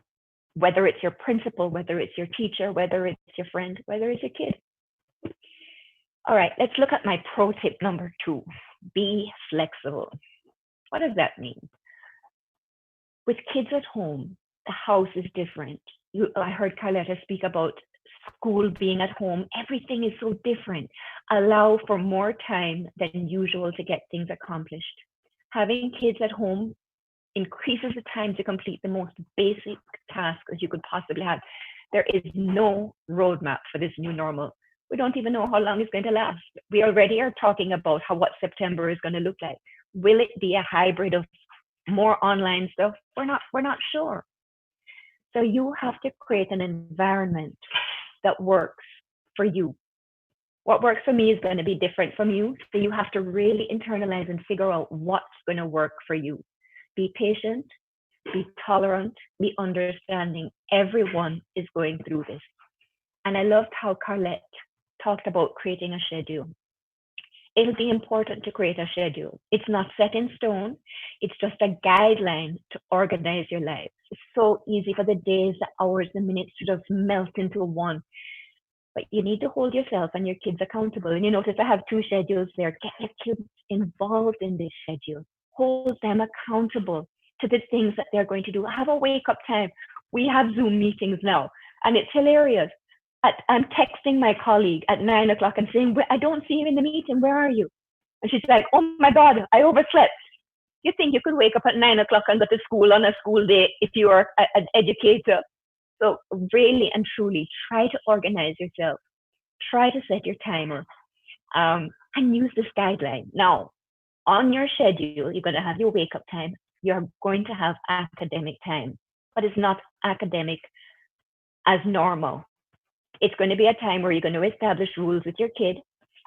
whether it's your principal, whether it's your teacher, whether it's your friend, whether it's your kid. All right, let's look at my pro tip number 2. Be flexible. What does that mean? With kids at home, the house is different. I heard Carletta speak about school being at home. Everything is so different. Allow for more time than usual to get things accomplished. Having kids at home increases the time to complete the most basic tasks that you could possibly have. There is no roadmap for this new normal. We don't even know how long it's going to last. We already are talking about what September is going to look like. Will it be a hybrid of more online stuff? We're not sure. So you have to create an environment that works for you. What works for me is going to be different from you. So you have to really internalize and figure out what's going to work for you. Be patient, be tolerant, be understanding. Everyone is going through this. And I loved how Carlette talked about creating a schedule. It'll be important to create a schedule. It's not set in stone. It's just a guideline to organize your life. It's so easy for the days, the hours, the minutes to just melt into one. But you need to hold yourself and your kids accountable. And you notice I have 2 schedules there. Get your kids involved in this schedule. Hold them accountable to the things that they're going to do. Have a wake-up time. We have Zoom meetings now, and it's hilarious. I'm texting my colleague at 9 o'clock and saying, I don't see you in the meeting. Where are you? And she's like, oh my God, I overslept. You think you could wake up at 9 o'clock and go to school on a school day if you are an educator? So really and truly, try to organize yourself. Try to set your timer and use this guideline. Now, on your schedule, you're going to have your wake-up time. You're going to have academic time, but it's not academic as normal. It's going to be a time where you're going to establish rules with your kid,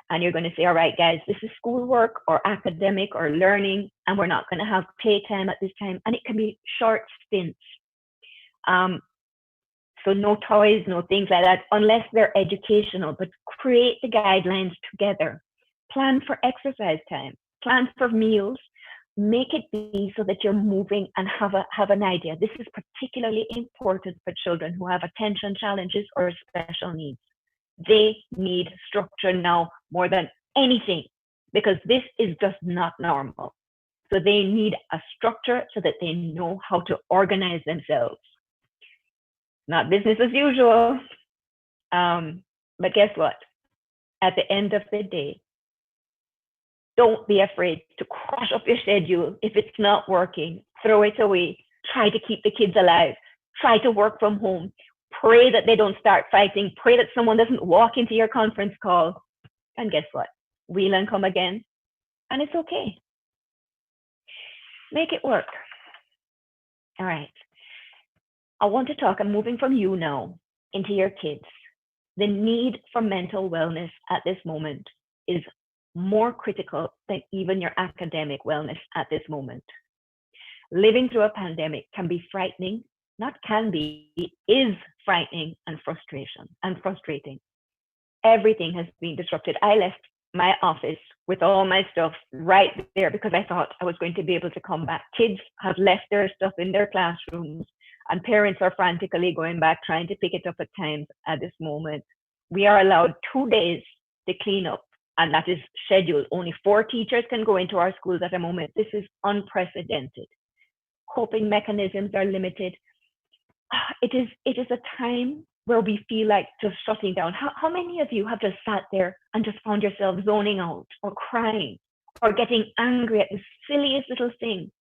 and you're going to say, all right, guys, this is schoolwork or academic or learning, and we're not going to have playtime at this time. And it can be short stints. So no toys, no things like that, unless they're educational, but create the guidelines together. Plan for exercise time, plan for meals, make it be so that you're moving and have an idea. This is particularly important for children who have attention challenges or special needs. They need structure now more than anything, because this is just not normal. So they need a structure so that they know how to organize themselves. Not business as usual. But guess what? At the end of the day, don't be afraid to crush up your schedule. If it's not working, throw it away. Try to keep the kids alive. Try to work from home. Pray that they don't start fighting. Pray that someone doesn't walk into your conference call. And guess what? We'll and come again. And it's okay. Make it work. All right. I want to talk, I'm moving from you now into your kids. the need for mental wellness at this moment is more critical than even your academic wellness at this moment. Living through a pandemic can be frightening, not can be, is frightening and frustrating. Everything has been disrupted. I left my office with all my stuff right there because I thought I was going to be able to come back. Kids have left their stuff in their classrooms, and parents are frantically going back trying to pick it up at times at this moment. We are allowed 2 days to clean up, and that is scheduled. Only 4 teachers can go into our schools at a moment. This is unprecedented. Coping mechanisms are limited. It is a time where we feel like just shutting down. How many of you have just sat there and just found yourself zoning out or crying or getting angry at the silliest little thing?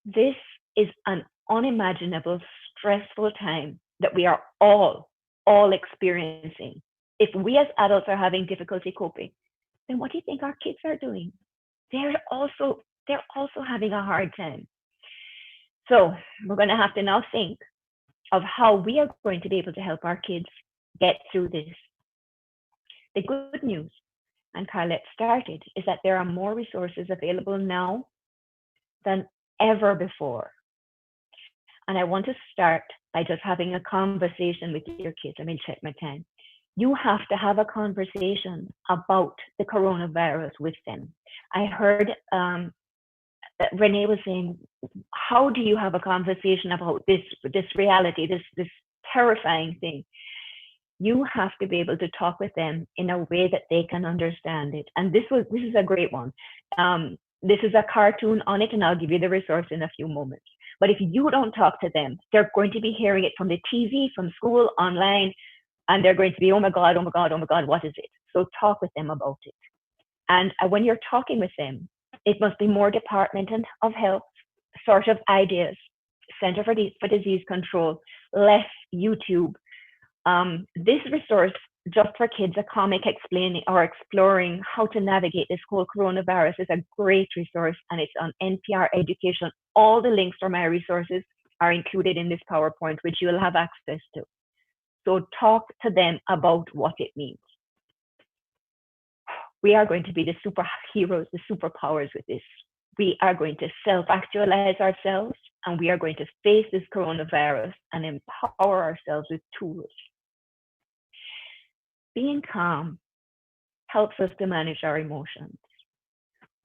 This is an unimaginable, stressful time that we are all experiencing. If we as adults are having difficulty coping, then what do you think our kids are doing? They're also having a hard time. So we're going to have to now think of how we are going to be able to help our kids get through this. The good news, and Carlette started, is that there are more resources available now than ever before. And I want to start by just having a conversation with your kids. Let me check my time. You have to have a conversation about the coronavirus with them. I heard Renee was saying, how do you have a conversation about this reality, this terrifying thing? You have to be able to talk with them in a way that they can understand it. And this is a great one. This is a cartoon on it, and I'll give you the resource in a few moments. But if you don't talk to them, they're going to be hearing it from the TV, from school, online, and they're going to be, oh my God, what is it? So talk with them about it. And when you're talking with them, it must be more Department of Health sort of ideas, Center for Disease Control, less YouTube. This resource, just for kids, a comic explaining or exploring how to navigate this whole coronavirus, is a great resource, and it's on NPR Education. All the links for my resources are included in this PowerPoint, which you will have access to. So talk to them about what it means. We are going to be the superheroes, the superpowers with this. We are going to self-actualize ourselves, and we are going to face this coronavirus and empower ourselves with tools. Being calm helps us to manage our emotions.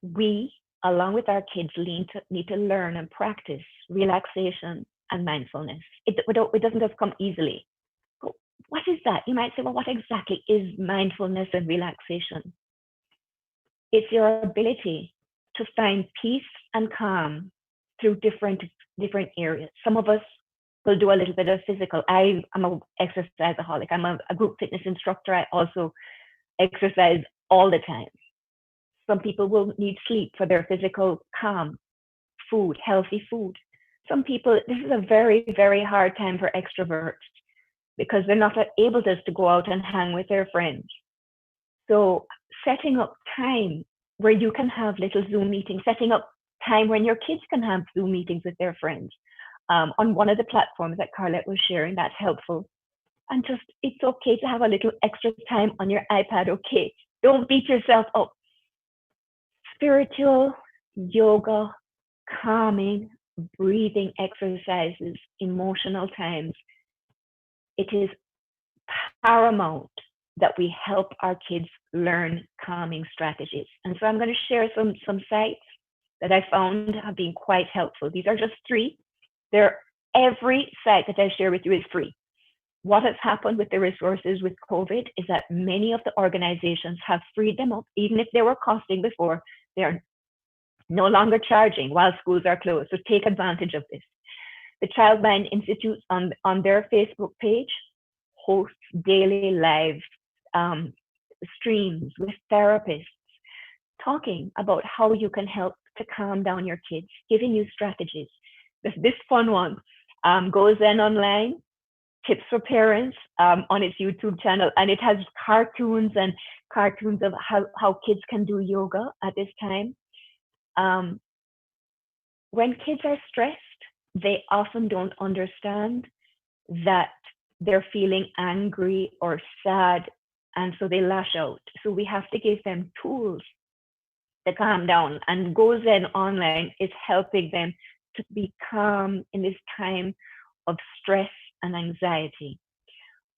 We, along with our kids, need to learn and practice relaxation and mindfulness. It doesn't just come easily. But what is that? You might say, well, what exactly is mindfulness and relaxation? It's your ability to find peace and calm through different areas. Some of us will do a little bit of physical. I'm an exerciseaholic. I'm a group fitness instructor. I also exercise all the time. Some people will need sleep for their physical calm, food, healthy food. Some people, this is a very, very hard time for extroverts because they're not able to go out and hang with their friends. So setting up time where you can have little Zoom meetings, setting up time when your kids can have Zoom meetings with their friends on one of the platforms that Carlette was sharing, that's helpful. And just, it's okay to have a little extra time on your iPad, okay? Don't beat yourself up. Spiritual, yoga, calming, breathing exercises, emotional times. It is paramount that we help our kids learn calming strategies. And so I'm going to share some sites that I found have been quite helpful. These are just 3. Every site that I share with you is free. What has happened with the resources with COVID is that many of the organizations have freed them up. Even if they were costing before, they are no longer charging while schools are closed. So take advantage of this. The Childmind Institute on their Facebook page hosts daily live streams with therapists talking about how you can help to calm down your kids, giving you strategies. This fun one goes then online, tips for parents on its YouTube channel, and it has cartoons of how kids can do yoga at this time. When kids are stressed, they often don't understand that they're feeling angry or sad, and so they lash out. So we have to give them tools to calm down. And Go Zen Online is helping them to be calm in this time of stress and anxiety.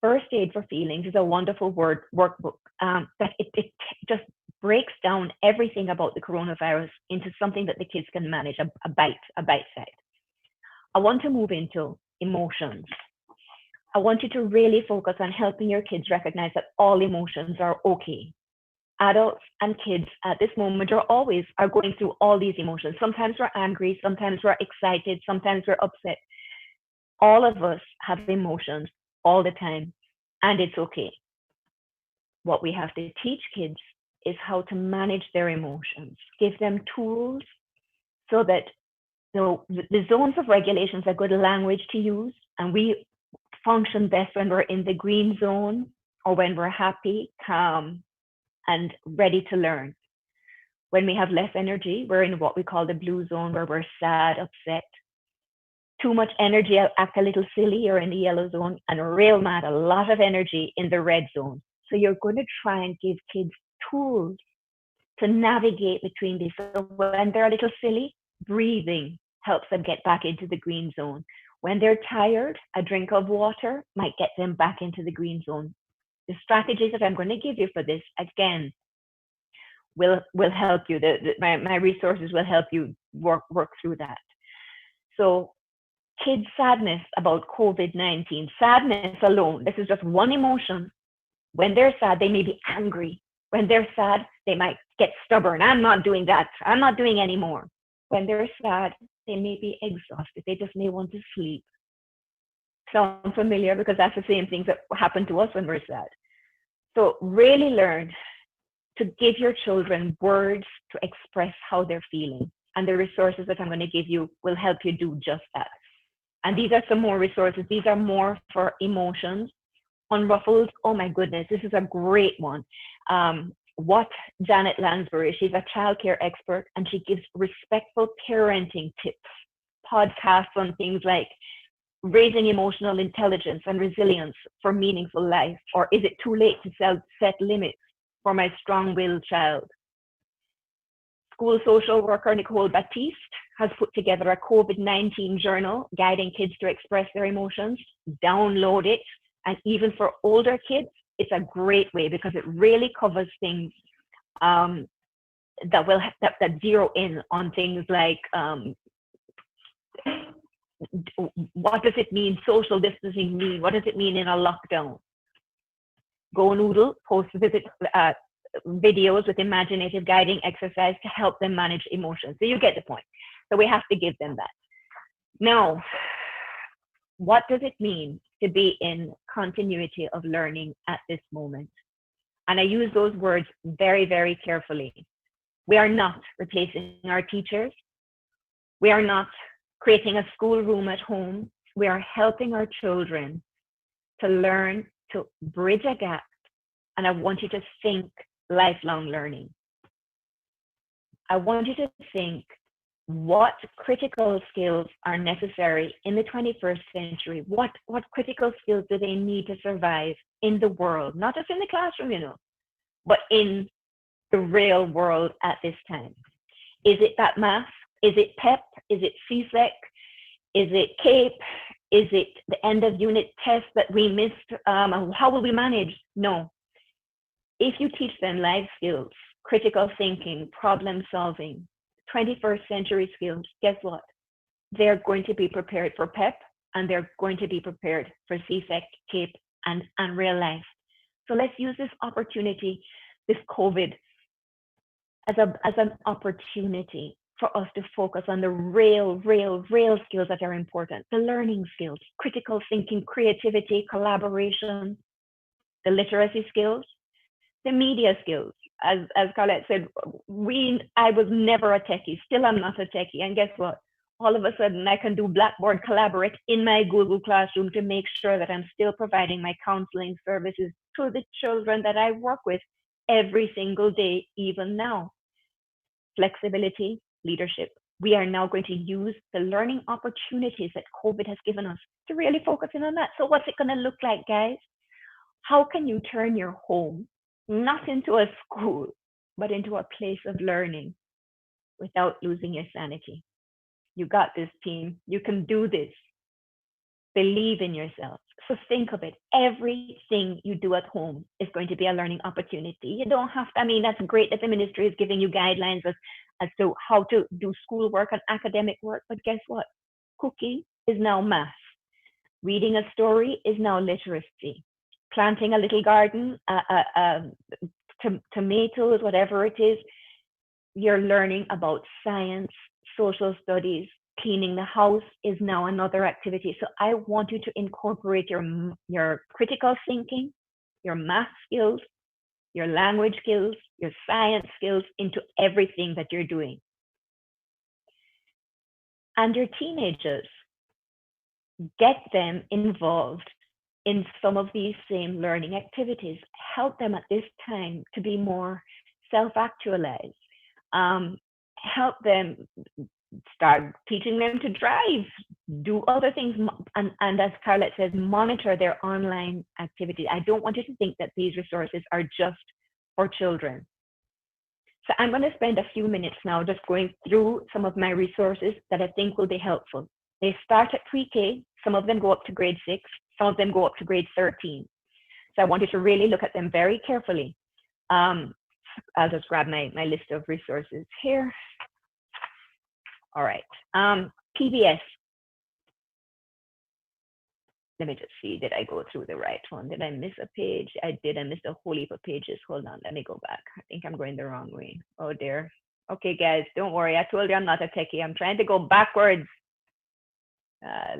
First Aid for Feelings is a wonderful workbook that it just breaks down everything about the coronavirus into something that the kids can manage, a bite size. I want to move into emotions. I want you to really focus on helping your kids recognize that all emotions are okay. Adults and kids at this moment are going through all these emotions. Sometimes we're angry, sometimes we're excited, sometimes we're upset. All of us have emotions all the time, and it's okay. What we have to teach kids is how to manage their emotions, give them tools so that the zones of regulation is a good language to use, and we function best when we're in the green zone or when we're happy, calm, and ready to learn. When we have less energy, we're in what we call the blue zone, where we're sad, upset. Too much energy, act a little silly, you're in the yellow zone, and real mad, a lot of energy in the red zone. So you're going to try and give kids tools to navigate between these. So when they're a little silly, breathing helps them get back into the green zone. When they're tired, a drink of water might get them back into the green zone. The strategies that I'm going to give you for this, again, will help you. My resources will help you work through that. So kids' sadness about COVID-19, sadness alone, this is just one emotion. When they're sad, they may be angry. When they're sad, they might get stubborn. I'm not doing that. I'm not doing anymore. When they're sad, they may be exhausted. They just may want to sleep. Sound familiar? Because that's the same things that happen to us when we're sad. So really learn to give your children words to express how they're feeling. And the resources that I'm going to give you will help you do just that. And these are some more resources. These are more for emotions. Unruffled, oh my goodness, this is a great one. What Janet Lansbury, she's a childcare expert, and she gives respectful parenting tips, podcasts on things like raising emotional intelligence and resilience for meaningful life, or is it too late to set limits for my strong-willed child? School social worker Nicole Baptiste has put together a COVID-19 journal guiding kids to express their emotions. Download it. And even for older kids, it's a great way because it really covers things that zero in on things like what does it mean social distancing mean? What does it mean in a lockdown? Go Noodle posts videos with imaginative guiding exercise to help them manage emotions. So you get the point. So we have to give them that. Now, what does it mean to be in continuity of learning at this moment? And I use those words very, very carefully. We are not replacing our teachers. We are not creating a schoolroom at home. We are helping our children to learn to bridge a gap. And I want you to think lifelong learning. I want you to think what critical skills are necessary in the 21st century. What critical skills do they need to survive in the world, not just in the classroom, but in the real world at this time? Is it that math? Is it PEP? Is it CSEC? Is it CAPE? Is it the end of unit test that we missed? How will we manage? No. If you teach them life skills, critical thinking, problem solving, 21st century skills, guess what? They're going to be prepared for PEP, and they're going to be prepared for CSEC, CAPE, and real life. So let's use this opportunity, this COVID, as an opportunity for us to focus on the real skills that are important. The learning skills, critical thinking, creativity, collaboration, the literacy skills, the media skills. As Colette said, I was never a techie, still I'm not a techie. And guess what? All of a sudden I can do Blackboard Collaborate in my Google Classroom to make sure that I'm still providing my counseling services to the children that I work with every single day, even now. Flexibility, leadership, we are now going to use the learning opportunities that COVID has given us to really focus in on that. So what's it going to look like, guys? How can you turn your home not into a school, but into a place of learning without losing your sanity? You got this, team. You can do this. Believe in yourself. So think of it. Everything you do at home is going to be a learning opportunity. You don't have to, I mean, that's great that the ministry is giving you guidelines as to how to do schoolwork and academic work. But guess what? Cooking is now math. Reading a story is now literacy. Planting a little garden, tomatoes, whatever it is, you're learning about science, social studies. Cleaning the house is now another activity. So I want you to incorporate your critical thinking, your math skills, your language skills, your science skills into everything that you're doing. And your teenagers, get them involved in some of these same learning activities. Help them at this time to be more self-actualized. Help them start teaching them to drive, do other things, and as Carlette says, monitor their online activity. I don't want you to think that these resources are just for children. So I'm going to spend a few minutes now just going through some of my resources that I think will be helpful. They start at pre-K, some of them go up to grade 6, some of them go up to grade 13. So I want you to really look at them very carefully. I'll just grab my list of resources here. All right, PBS. Let me just see, did I go through the right one? Did I miss a page? I did, I missed a whole heap of pages. Hold on, let me go back. I think I'm going the wrong way. Oh dear. Okay guys, don't worry, I told you I'm not a techie. I'm trying to go backwards.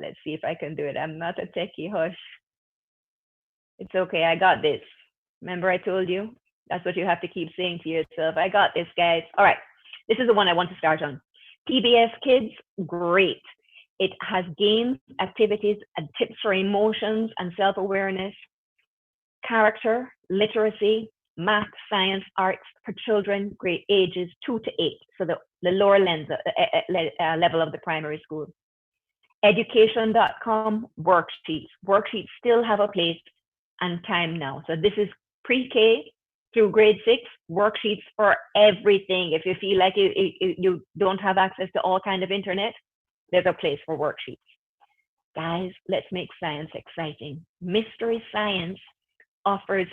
Let's see if I can do it. I'm not a techie, hush. It's okay, I got this. Remember I told you? That's what you have to keep saying to yourself. I got this, guys. All right, this is the one I want to start on. PBS Kids, great. It has games, activities, and tips for emotions and self-awareness, character, literacy, math, science, arts for children, grade ages 2 to 8. So the lower level of the primary school. Education.com, worksheets. Worksheets still have a place and time now. So this is pre-K through grade 6, worksheets for everything. If you feel like you don't have access to all kind of internet, there's a place for worksheets. Guys, let's make science exciting. Mystery Science offers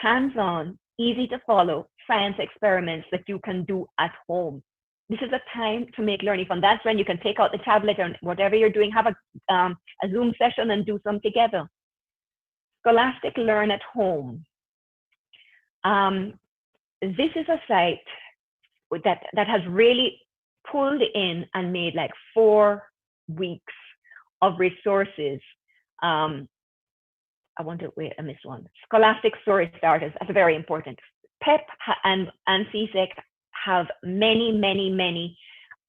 hands-on, easy to follow science experiments that you can do at home. This is a time to make learning fun. That's when you can take out the tablet or whatever you're doing, have a Zoom session and do some together. Scholastic Learn at Home. This is a site that has really pulled in and made like 4 weeks of resources. I missed one. Scholastic Story Starters, that's very important. PEP and CSEC have many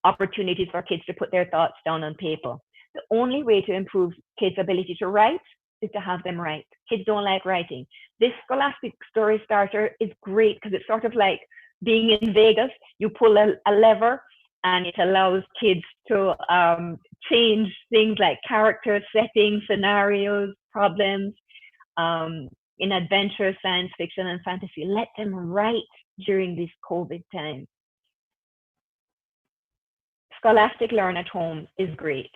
opportunities for kids to put their thoughts down on paper. The only way to improve kids' ability to write is to have them write. Kids don't like writing. This Scholastic Story Starter is great because it's sort of like being in Vegas. You pull a lever and it allows kids to change things like character settings, scenarios, problems, in adventure, science fiction, and fantasy. Let them write during this COVID time. Scholastic Learn at Home is great.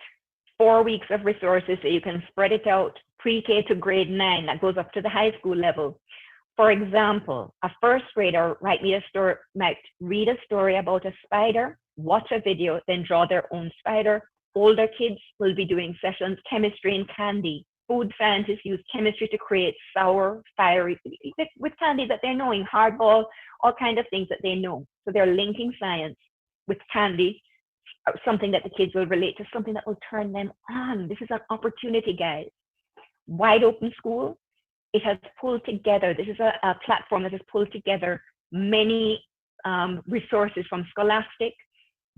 4 weeks of resources so you can spread it out, pre-K to grade 9, that goes up to the high school level. For example, a first grader might read a story about a spider, watch a video, then draw their own spider. Older kids will be doing sessions, chemistry and candy. Food scientists use chemistry to create sour, fiery, with candy that they're knowing, hardball, all kinds of things that they know. So they're linking science with candy, something that the kids will relate to, something that will turn them on. This is an opportunity, guys. Wide Open School, it has pulled together, this is a platform that has pulled together many resources from Scholastic,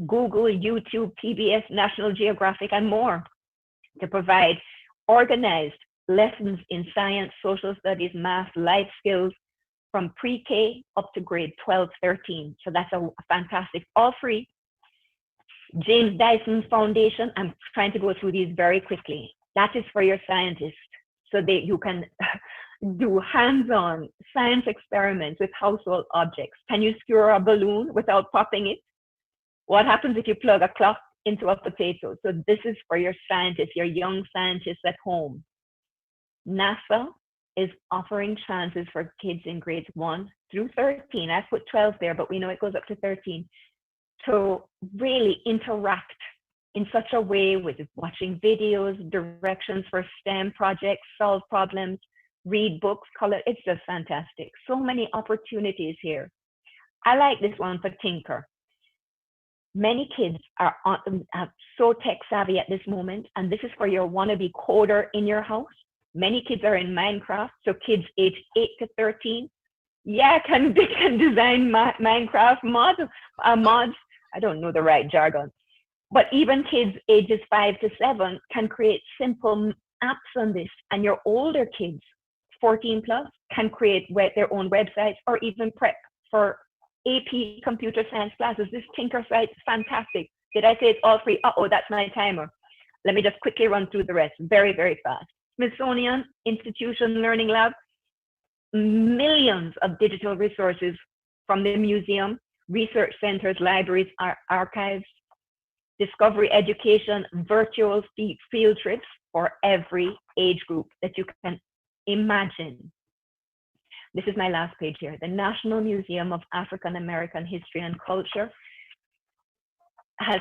Google, YouTube, PBS, National Geographic, and more to provide organized lessons in science, social studies, math, life skills from pre-K up to grade 12, 13. So that's a fantastic, all free. James Dyson Foundation, I'm trying to go through these very quickly. That is for your scientists, so that you can do hands-on science experiments with household objects. Can you skewer a balloon without popping it? What happens if you plug a clock into a potato? So this is for your scientists, your young scientists at home. NASA is offering chances for kids in grades 1 through 13. I put 12 there, but we know it goes up to 13, to really interact in such a way with watching videos, directions for STEM projects, solve problems, read books, color. It's just fantastic. So many opportunities here. I like this one for Tinker. Many kids are so tech savvy at this moment, and this is for your wannabe coder in your house. Many kids are in Minecraft, so kids age 8 to 13, can design Minecraft mods. I don't know the right jargon, but even kids ages 5 to 7 can create simple apps on this, and your older kids, 14 plus, can create their own websites or even prep for AP computer science classes. This Tinker site is fantastic. Did I say it's all free? Uh-oh, that's my timer. Let me just quickly run through the rest very, very fast. Smithsonian Institution Learning Lab, millions of digital resources from the museum, research centers, libraries, archives, Discovery Education, virtual field trips for every age group that you can imagine. This is my last page here. The National Museum of African American History and Culture has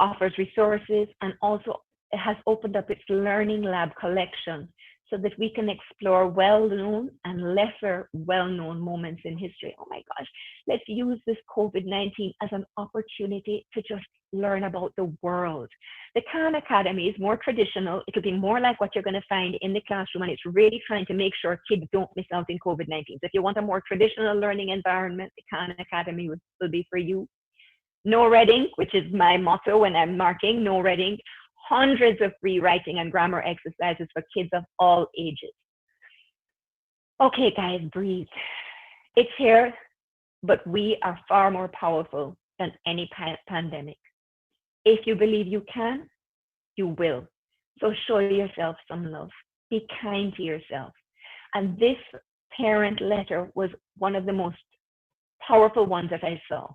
offers resources, and also it has opened up its Learning Lab collection so that we can explore well-known and lesser well-known moments in history. Oh my gosh, let's use this COVID-19 as an opportunity to just learn about the world. The Khan Academy is more traditional. It'll be more like what you're going to find in the classroom, and it's really trying to make sure kids don't miss out in COVID-19. So if you want a more traditional learning environment, the Khan Academy will be for you. No reading, which is my motto when I'm marking, no reading. Hundreds of free writing and grammar exercises for kids of all ages. Okay, guys, breathe. It's here, but we are far more powerful than any pandemic. If you believe you can, you will. So show yourself some love. Be kind to yourself. And this parent letter was one of the most powerful ones that I saw.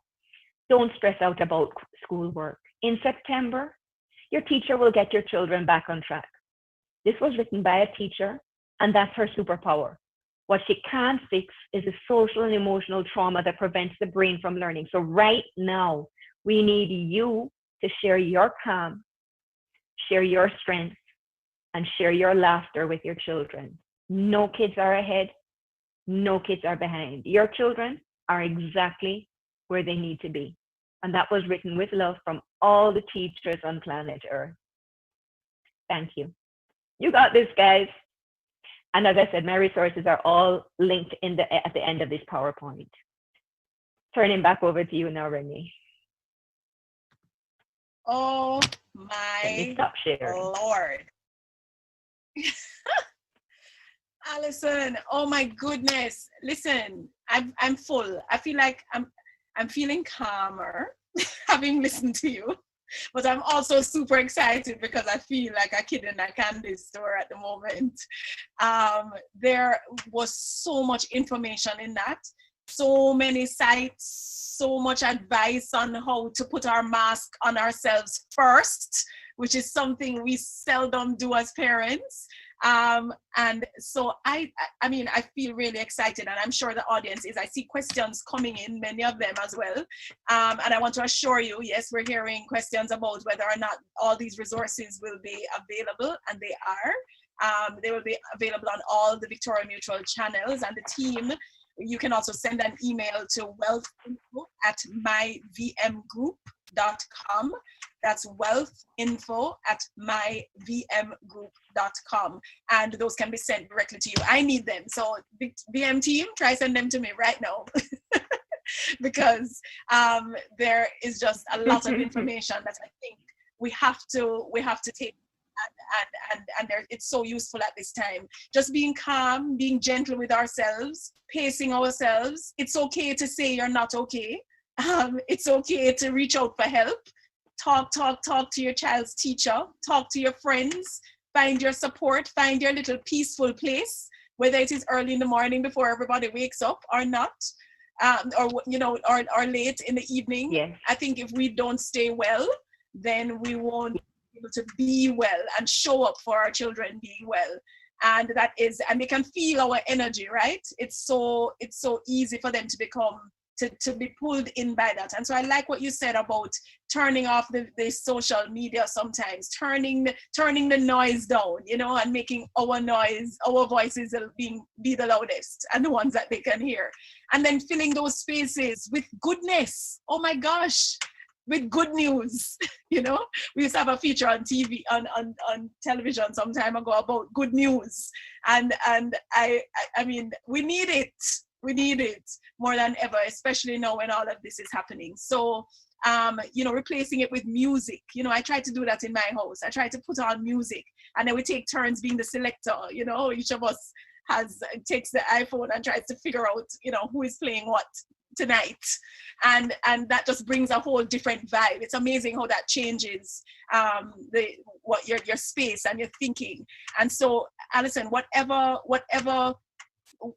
Don't stress out about schoolwork. In September, your teacher will get your children back on track. This was written by a teacher, and that's her superpower. What she can't fix is the social and emotional trauma that prevents the brain from learning. So right now, we need you to share your calm, share your strength, and share your laughter with your children. No kids are ahead. No kids are behind. Your children are exactly where they need to be. And that was written with love from all the teachers on planet Earth. Thank you. You got this, guys. And as I said, my resources are all linked at the end of this PowerPoint. Turning back over to you now, Renee. Oh Let me my stop sharing. Lord. Alison, oh my goodness. Listen, I'm full. I feel like I'm feeling calmer having listened to you, but I'm also super excited because I feel like a kid in a candy store at the moment. There was so much information in that, so many sites, so much advice on how to put our mask on ourselves first, which is something we seldom do as parents. And so I mean, I feel really excited, and I'm sure the audience is. I see questions coming in, many of them as well. And I want to assure you, yes, we're hearing questions about whether or not all these resources will be available, and they are. They will be available on all the Victoria Mutual channels, and the team, you can also send an email to wealthinfo@myvmgroup.com. That's wealthinfo@myvmgroup.com. And those can be sent directly to you. I need them. So VM team, try send them to me right now. Because there is just a lot of information that I think we have to take, and it's so useful at this time. Just being calm, being gentle with ourselves, pacing ourselves. It's okay to say you're not okay. It's okay to reach out for help. Talk to your child's teacher. Talk to your friends. Find your support. Find your little peaceful place, whether it is early in the morning before everybody wakes up or not, or late in the evening. Yes. I think if we don't stay well, then we won't be able to be well and show up for our children being well. And they can feel our energy, right? It's so easy for them to be pulled in by that. And so I like what you said about turning off the social media sometimes, turning the noise down, and making our voices be the loudest and the ones that they can hear. And then filling those spaces with goodness. Oh my gosh, with good news. We used to have a feature on TV, on television some time ago about good news. And I mean, we need it. We need it more than ever, especially now when all of this is happening. So, replacing it with music. I try to do that in my house. I try to put on music, and then we take turns being the selector. Each of us takes the iPhone and tries to figure out, who is playing what tonight. And that just brings a whole different vibe. It's amazing how that changes your space and your thinking. And so, Alison,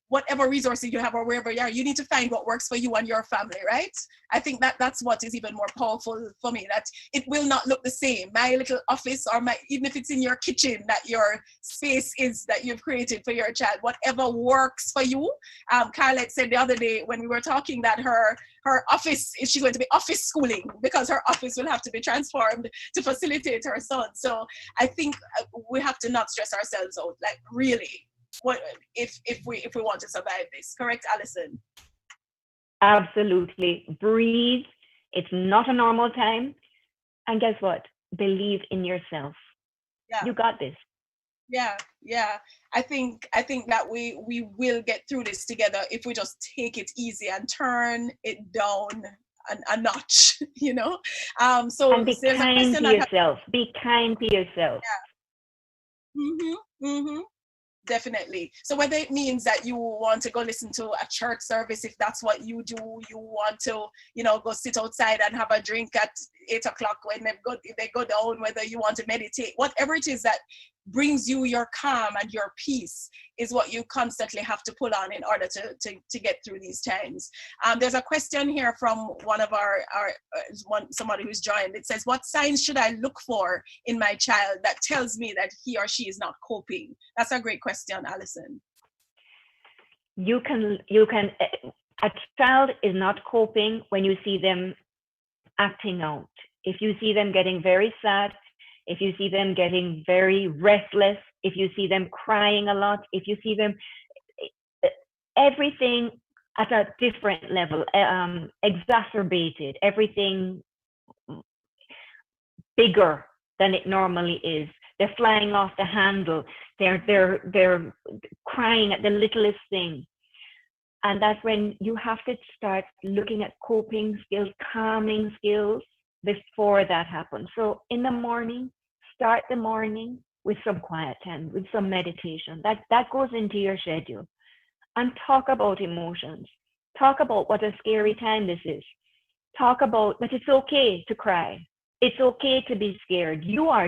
whatever resources you have or wherever you are, you need to find what works for you and your family, right? I think that's what is even more powerful for me, that it will not look the same. My little office, or even if it's in your kitchen, that your space is that you've created for your child, whatever works for you. Carlette said the other day when we were talking that her office, she's going to be office schooling because her office will have to be transformed to facilitate her son. So I think we have to not stress ourselves out, like really. What if we want to survive this? Correct, Alison? Absolutely. Breathe. It's not a normal time. And guess what? Believe in yourself. Yeah. You got this. Yeah. I think that we will get through this together if we just take it easy and turn it down a notch, So and be kind to yourself. Be kind to yourself. Yeah. Definitely. So whether it means that you want to go listen to a church service, if that's what you do, you want to, go sit outside and have a drink at 8 o'clock when they go down, whether you want to meditate, whatever it is that brings you your calm and your peace is what you constantly have to pull on in order to get through these times. There's a question here from one of somebody who's joined. It says, what signs should I look for in my child that tells me that he or she is not coping? That's a great question, Alison. You can, a child is not coping when you see them acting out. If you see them getting very sad, if you see them getting very restless, if you see them crying a lot, if you see them, everything at a different level, exacerbated, everything bigger than it normally is. They're flying off the handle. They're crying at the littlest thing. And that's when you have to start looking at coping skills, calming skills before that happens. So in the morning, start the morning with some quiet time, with some meditation. That goes into your schedule. And talk about emotions. Talk about what a scary time this is. Talk about that it's okay to cry. It's okay to be scared.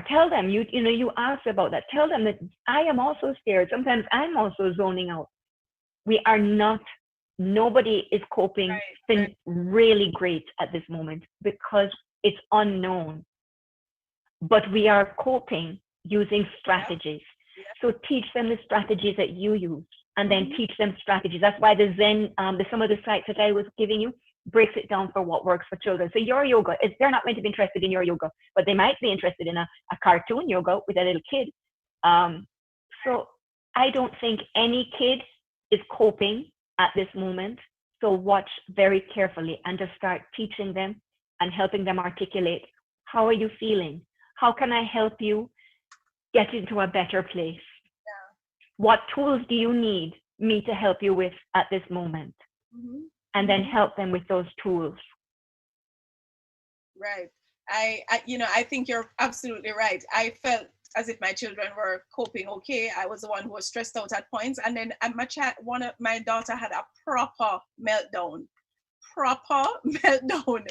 Tell them, you ask about that. Tell them that I am also scared. Sometimes I'm also zoning out. We are not, nobody is coping really great at this moment because it's unknown. But we are coping using strategies. So teach them the strategies that you use and then teach them strategies. That's why the Zen, some of the sites that I was giving you, breaks it down for what works for children. So your yoga, they're not meant to be interested in your yoga, but they might be interested in a cartoon yoga with a little kid. So I don't think any kid is coping at this moment. So watch very carefully and just start teaching them and helping them articulate, how are you feeling? How can I help you get into a better place? Yeah. What tools do you need me to help you with at this moment? And then help them with those tools. Right. I think you're absolutely right. I felt as if my children were coping okay. I was the one who was stressed out at points. And then my daughter had a proper meltdown. proper meltdown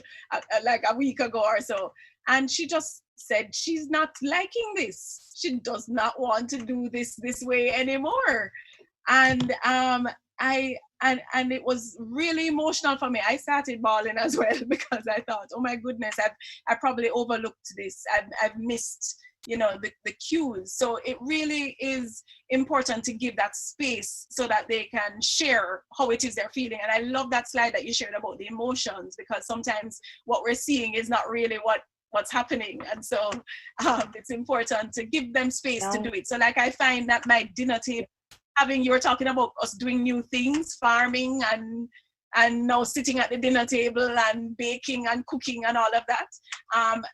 like a week ago or so. And she just said she's not liking this. She does not want to do this way anymore. And and it was really emotional for me. I started bawling as well because I thought, oh my goodness, I probably overlooked this. I've missed, you know, the cues. So it really is important to give that space so that they can share how it is they're feeling. And I love that slide that you shared about the emotions, because sometimes what we're seeing is not really what's happening. And so it's important to give them space to do it. So like I find that my dinner table, you were talking about us doing new things, farming and now sitting at the dinner table and baking and cooking and all of that. And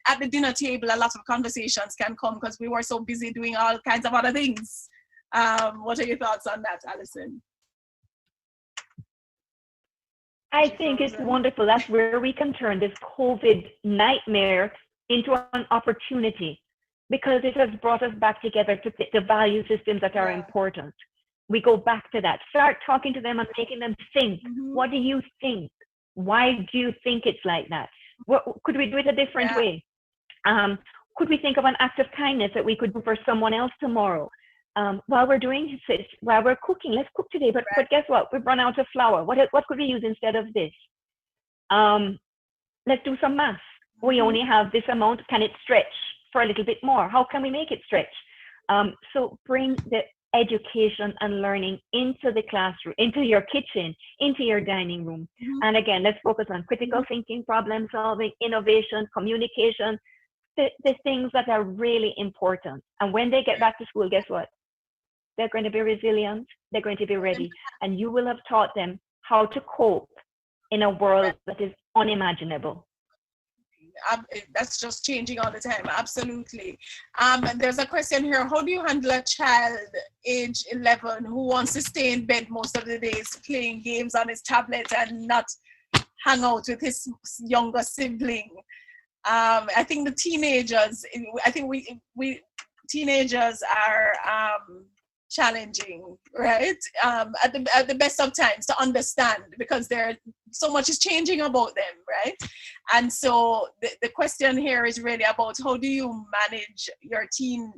at the dinner table, a lot of conversations can come because we were so busy doing all kinds of other things. What are your thoughts on that, Alison? I think it's wonderful. That's where we can turn this COVID nightmare into an opportunity, because it has brought us back together to the value systems that are important. We go back to that. Start talking to them and making them think. What do you think? Why do you think it's like that? Could we do it a different way? Could we think of an act of kindness that we could do for someone else tomorrow? While we're doing this, while we're cooking, let's cook today. But guess what? We've run out of flour. What could we use instead of this? Let's do some math. We only have this amount. Can it stretch for a little bit more? How can we make it stretch? So bring the education and learning into the classroom, into your kitchen, into your dining room. And again, let's focus on critical thinking, problem solving, innovation, communication, the things that are really important. And when they get back to school, guess what? They're going to be resilient. They're going to be ready. And you will have taught them how to cope in a world that is unimaginable. That's just changing all the time. Absolutely. There's a question here. How do you handle a child age 11 who wants to stay in bed most of the days, playing games on his tablet and not hang out with his younger sibling? I think the teenagers, teenagers are challenging, right? At the best of times to understand, because so much is changing about them, right? And so the question here is really about how do you manage your teen?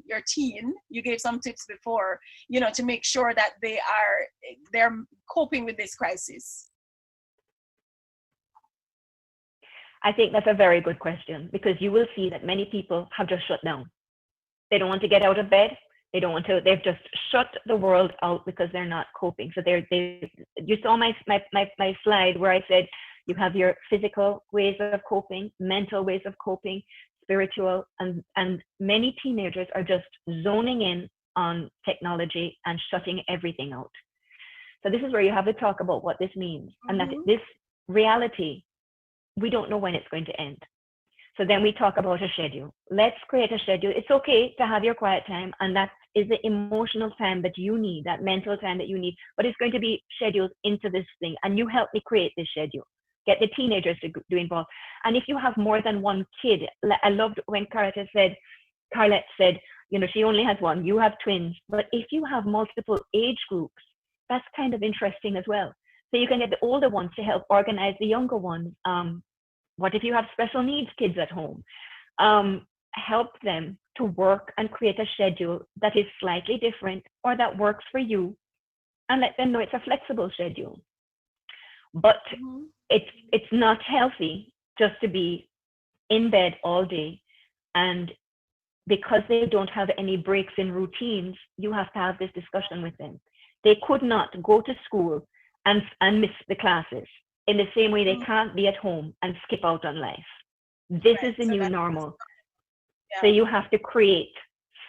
You gave some tips before, you know, to make sure that they're coping with this crisis. I think that's a very good question, because you will see that many people have just shut down. They don't want to get out of bed. They've just shut the world out because they're not coping. So you saw my slide where I said you have your physical ways of coping, mental ways of coping, spiritual, and many teenagers are just zoning in on technology and shutting everything out. So this is where you have to talk about what this means, and that this reality, we don't know when it's going to end. So then we talk about a schedule. Let's create a schedule. It's okay to have your quiet time, and that is the emotional time that you need, that mental time that you need, but it's going to be scheduled into this thing, and you help me create this schedule. Get the teenagers to do involved. And if you have more than one kid, I loved when Carlette said, you know, she only has one, you have twins, but if you have multiple age groups, that's kind of interesting as well. So you can get the older ones to help organize the younger ones. What if you have special needs kids at home? Help them to work and create a schedule that is slightly different or that works for you, and let them know it's a flexible schedule. But it's not healthy just to be in bed all day, and because they don't have any breaks in routines, you have to have this discussion with them. They could not go to school and miss the classes in the same way they can't be at home and skip out on life. This is the new normal. So you have to create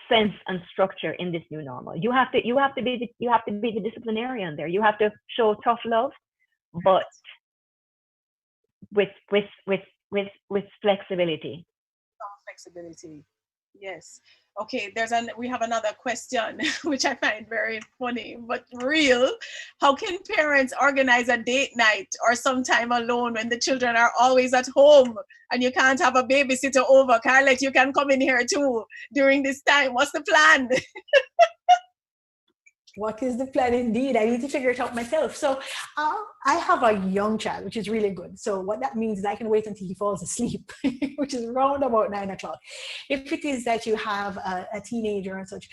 sense and structure in this new normal. You have to be the disciplinarian there. You have to show tough love, but with flexibility. Flexibility. Yes. Okay, we have another question which I find very funny but real. How can parents organize a date night or some time alone when the children are always at home and you can't have a babysitter over? Carlette, you can come in here too during this time. What's the plan? What is the plan indeed? I need to figure it out myself. So I have a young child, which is really good. So what that means is I can wait until he falls asleep, which is around about 9 o'clock. If it is that you have a teenager and such,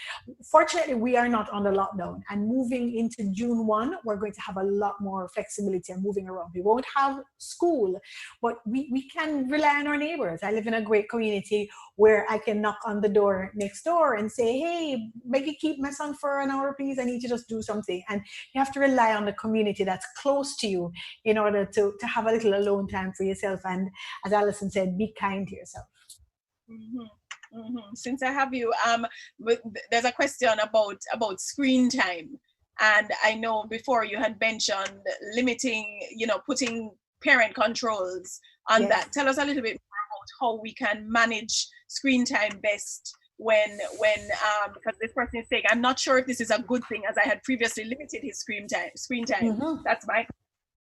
fortunately, we are not under lockdown. And moving into June 1, we're going to have a lot more flexibility and moving around. We won't have school, but we can rely on our neighbors. I live in a great community where I can knock on the door next door and say, hey, maybe keep my son for an hour, please. I need to just do something. And you have to rely on the community that's close to you in order to have a little alone time for yourself. And as Alison said, be kind to yourself. Mm-hmm. Mm-hmm. Since I have you, there's a question about screen time. And I know before you had mentioned limiting, putting parent controls on Yes. that. Tell us a little bit more about how we can manage screen time best when because this person is saying, I'm not sure if this is a good thing, as I had previously limited his screen time. Mm-hmm. That's my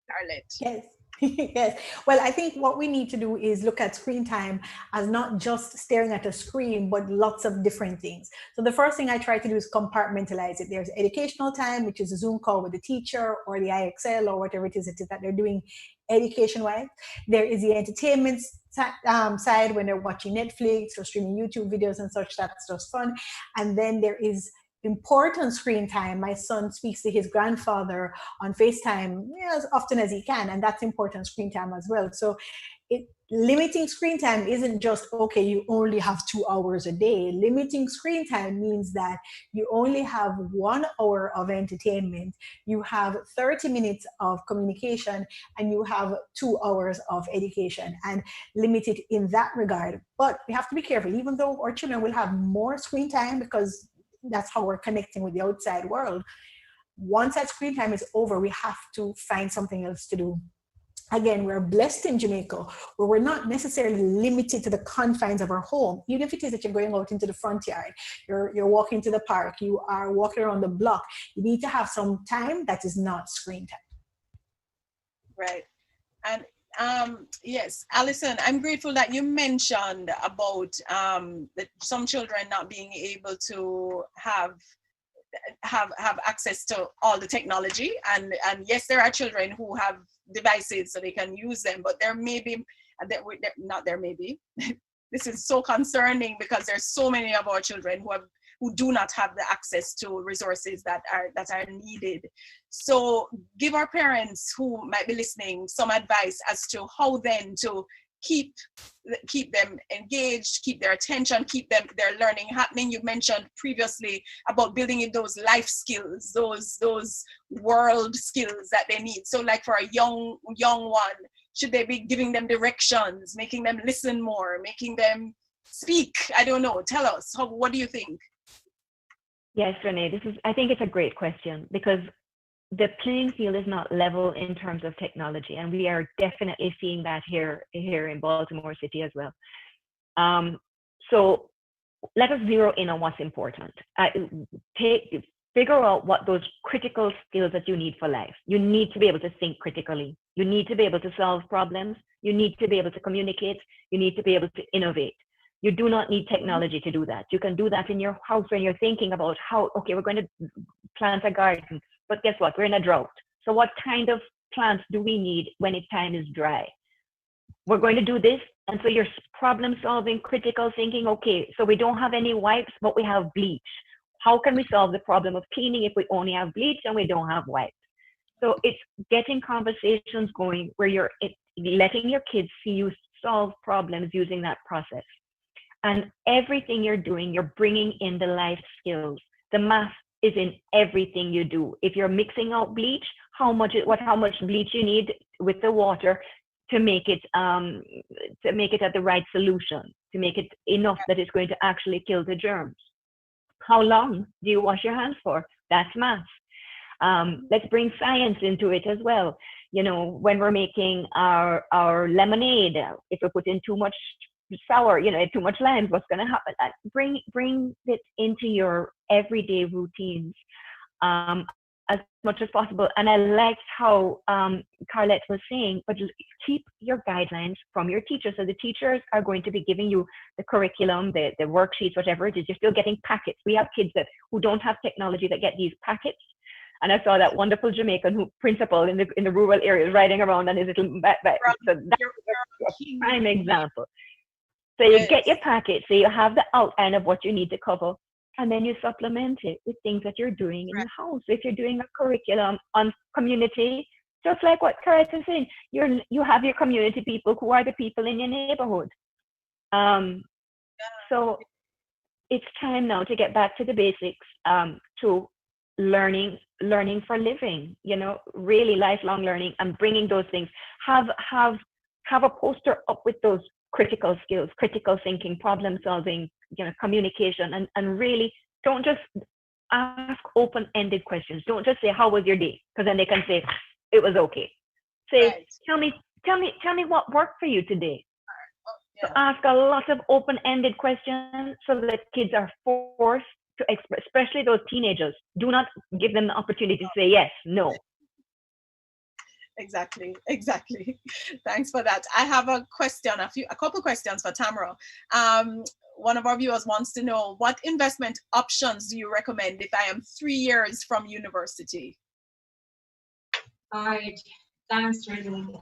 Scarlett. Yes. Yes. Well, I think what we need to do is look at screen time as not just staring at a screen, but lots of different things. So the first thing I try to do is compartmentalize it. There's educational time, which is a Zoom call with the teacher or the IXL or whatever it is that they're doing education-wise. There is the entertainment side when they're watching Netflix or streaming YouTube videos and such. That's just fun. And then there is important screen time. My son speaks to his grandfather on FaceTime as often as he can, and that's important screen time as well. So limiting screen time isn't just, okay, you only have 2 hours a day. Limiting screen time means that you only have 1 hour of entertainment, you have 30 minutes of communication, and you have 2 hours of education, and limit it in that regard. But we have to be careful, even though our children will have more screen time because that's how we're connecting with the outside world. Once that screen time is over, we have to find something else to do. Again, we're blessed in Jamaica where we're not necessarily limited to the confines of our home. Even if it is that you're going out into the front yard, you're walking to the park, you are walking around the block, you need to have some time that is not screen time. Right. And yes, Alison, I'm grateful that you mentioned about that some children not being able to have access to all the technology, and yes, there are children who have devices so they can use them, but there may be this is so concerning because there's so many of our children who do not have the access to resources that are needed. So give our parents who might be listening some advice as to how then to keep them engaged, keep their attention, keep their learning happening. You mentioned previously about building in those life skills, those world skills that they need. So like for a young one, should they be giving them directions, making them listen more, making them speak? I don't know. Tell us, what do you think? Yes, Renee, I think it's a great question because the playing field is not level in terms of technology, and we are definitely seeing that here in Baltimore City as well. So let us zero in on what's important. Figure out what those critical skills that you need for life. You need to be able to think critically. You need to be able to solve problems. You need to be able to communicate. You need to be able to innovate. You do not need technology to do that. You can do that in your house when you're thinking about okay, we're going to plant a garden, but guess what? We're in a drought. So what kind of plants do we need when its time is dry? We're going to do this. And so you're problem solving, critical thinking. Okay, so we don't have any wipes, but we have bleach. How can we solve the problem of cleaning if we only have bleach and we don't have wipes? So it's getting conversations going where you're letting your kids see you solve problems using that process. And everything you're doing, you're bringing in the life skills. The math is in everything you do. If you're mixing out bleach, how much bleach you need with the water to make it at the right solution, to make it enough that it's going to actually kill the germs. How long do you wash your hands for? That's math. Let's bring science into it as well. When we're making our lemonade, if we put in too much sour, too much lime, what's going to happen? Bring it into your everyday routines as much as possible. And I liked how Carlette was saying, but keep your guidelines from your teachers. So the teachers are going to be giving you the curriculum, the worksheets, whatever it is. You're still getting packets. We have kids who don't have technology that get these packets. and I saw that wonderful Jamaican principal in the rural areas riding around on his little backpack. So that's a prime example. So you get your packet, so you have the outline of what you need to cover, and then you supplement it with things that you're doing in the house. If you're doing a curriculum on community, just like what Carrot is saying, you have your community people who are the people in your neighborhood. So it's time now to get back to the basics, to learning for living, really lifelong learning, and bringing those things. Have a poster up with those critical skills, critical thinking, problem solving, communication, and really don't just ask open-ended questions. Don't just say, how was your day? Because then they can say, it was okay. Say, tell me what worked for you today. So ask a lot of open-ended questions so that kids are forced to express, especially those teenagers. Do not give them the opportunity to say yes, no. Exactly. Thanks for that. I have a couple questions for Tamara. One of our viewers wants to know, what investment options do you recommend if I am 3 years from university? All right, thanks, Renee.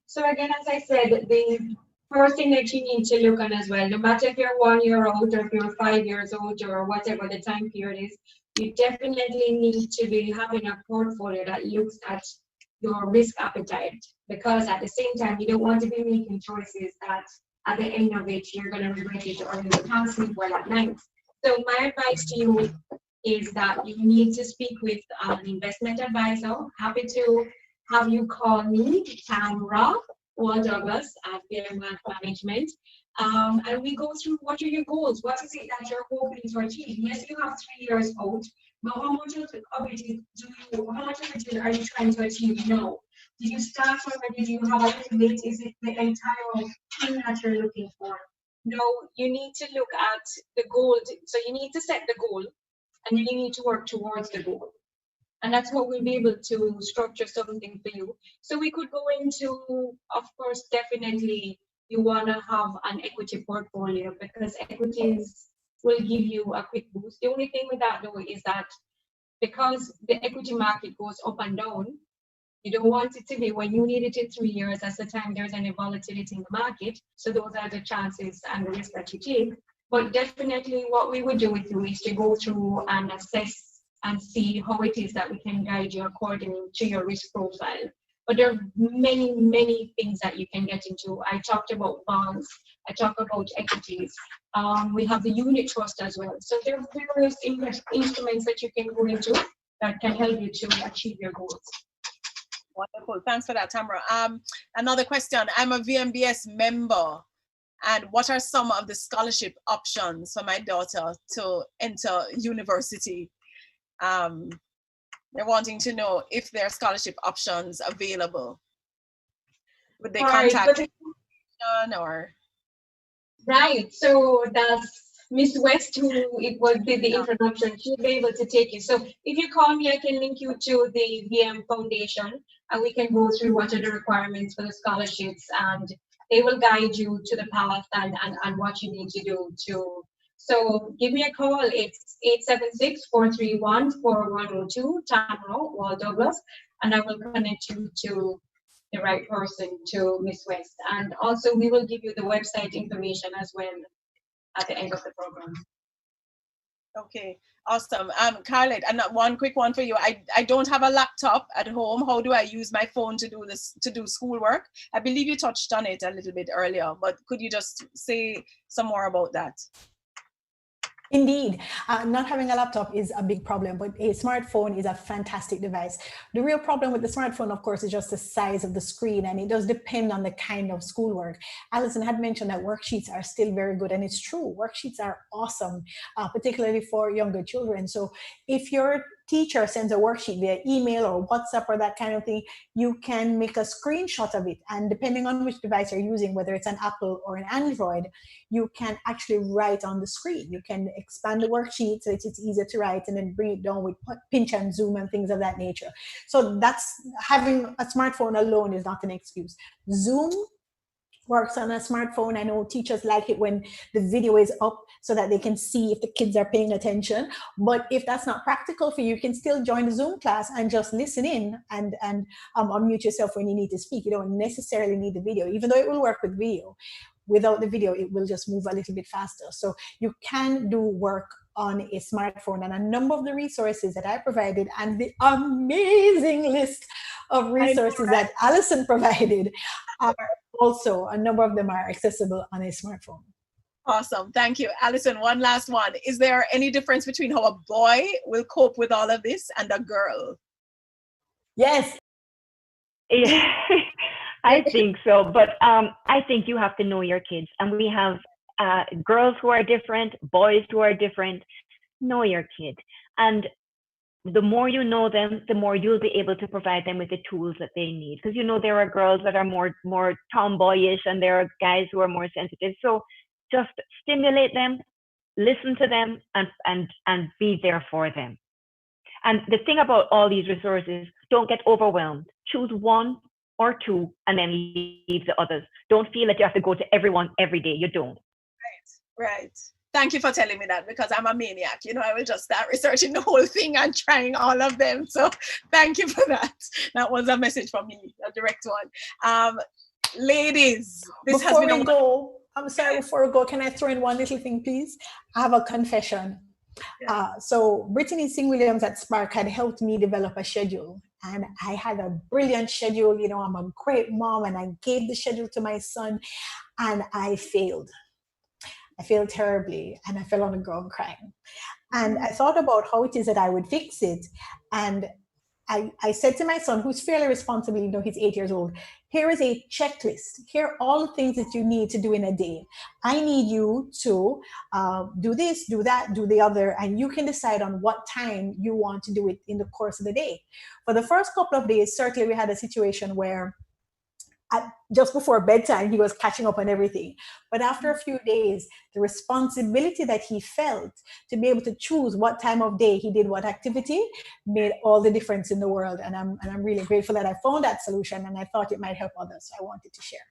So again, as I said, the first thing that you need to look on as well, no matter if you're 1 year old or if you're 5 years old or whatever the time period is, you definitely need to be having a portfolio that looks at your risk appetite, because at the same time, you don't want to be making choices that at the end of it, you're going to regret it or you can't sleep well at night. So my advice to you is that you need to speak with an investment advisor. Happy to have you call me, Tamra or Douglas at VM Wealth Management. And we go through, what are your goals? What is it that you're hoping to achieve? Yes, you have 3 years out, but how much of it are you trying to achieve now? Did you start already? Do you have a little bit? Is it the entire thing that you're looking for? No, you need to look at the goal. So you need to set the goal, and then you need to work towards the goal. And that's what we'll be able to structure something for you. So we could go into, of course, definitely you want to have an equity portfolio, because equities will give you a quick boost. The only thing with that though is that because the equity market goes up and down, you don't want it to be when you need it in 3 years, that's the time there's any volatility in the market. So those are the chances and the risks that you take. But definitely what we would do with you is to go through and assess and see how it is that we can guide you according to your risk profile. But there are many, many things that you can get into. I talked about bonds, I talked about equities. We have the unit trust as well. So there are various instruments that you can go into that can help you to achieve your goals. Wonderful. Thanks for that, Tamara. Another question. I'm a VMBS member, and what are some of the scholarship options for my daughter to enter university? They're wanting to know if there are scholarship options available. Would they contact or? Right. So that's Miss West, who it would be the introduction. She'll be able to take you. So if you call me, I can link you to the VM Foundation, and we can go through what are the requirements for the scholarships, and they will guide you to the path and what you need to do to. So give me a call. It's 876-431-4102, Tamara or Douglas, and I will connect you to the right person, to Miss West. And also we will give you the website information as well at the end of the program. Okay, awesome. Carlet, and one quick one for you. I don't have a laptop at home. How do I use my phone to do this, to do schoolwork? I believe you touched on it a little bit earlier, but could you just say some more about that? Indeed, not having a laptop is a big problem, but a smartphone is a fantastic device. The real problem with the smartphone, of course, is just the size of the screen, and it does depend on the kind of schoolwork. Alison had mentioned that worksheets are still very good, and it's true. Worksheets are awesome, particularly for younger children. So if your teacher sends a worksheet via email or WhatsApp or that kind of thing, you can make a screenshot of it. And depending on which device you're using, whether it's an Apple or an Android, you can actually write on the screen. You can expand the worksheet so it's easier to write, and then bring it down with pinch and zoom and things of that nature. So that's, having a smartphone alone is not an excuse. Zoom works on a smartphone. I know teachers like it when the video is up so that they can see if the kids are paying attention. But if that's not practical for you, you can still join the Zoom class and just listen in and unmute yourself when you need to speak. You don't necessarily need the video, even though it will work with video. Without the video, it will just move a little bit faster. So you can do work on a smartphone, and a number of the resources that I provided and the amazing list of resources that Alison provided are also, a number of them are accessible on a smartphone. Awesome. Thank you. Alison, one last one. Is there any difference between how a boy will cope with all of this and a girl? Yes. Yeah, I think so. But I think you have to know your kids. And we have girls who are different, boys who are different. Know your kid. And the more you know them, the more you'll be able to provide them with the tools that they need. Because, you know, there are girls that are more tomboyish and there are guys who are more sensitive. So just stimulate them, listen to them, and be there for them. And the thing about all these resources, don't get overwhelmed. Choose one or two and then leave the others. Don't feel that you have to go to everyone every day. You don't. Right. Thank you for telling me that, because I'm a maniac. You know, I will just start researching the whole thing and trying all of them. So thank you for that. That was a message from me, a direct one. Ladies, this before has been we go, I'm sorry, before we go, can I throw in one little thing, please? I have a confession. So Brittany Singh Williams at Spark had helped me develop a schedule, and I had a brilliant schedule. You know, I'm a great mom, and I gave the schedule to my son, and I failed. I failed terribly, and I fell on the ground crying. And I thought about how it is that I would fix it. And I said to my son, who's fairly responsible, you know, he's 8 years old, here is a checklist. Here are all the things that you need to do in a day. I need you to do this, do that, do the other, and you can decide on what time you want to do it in the course of the day. For the first couple of days, certainly we had a situation where just before bedtime, he was catching up on everything. But after a few days, the responsibility that he felt to be able to choose what time of day he did what activity made all the difference in the world. And I'm really grateful that I found that solution, and I thought it might help others. So I wanted to share.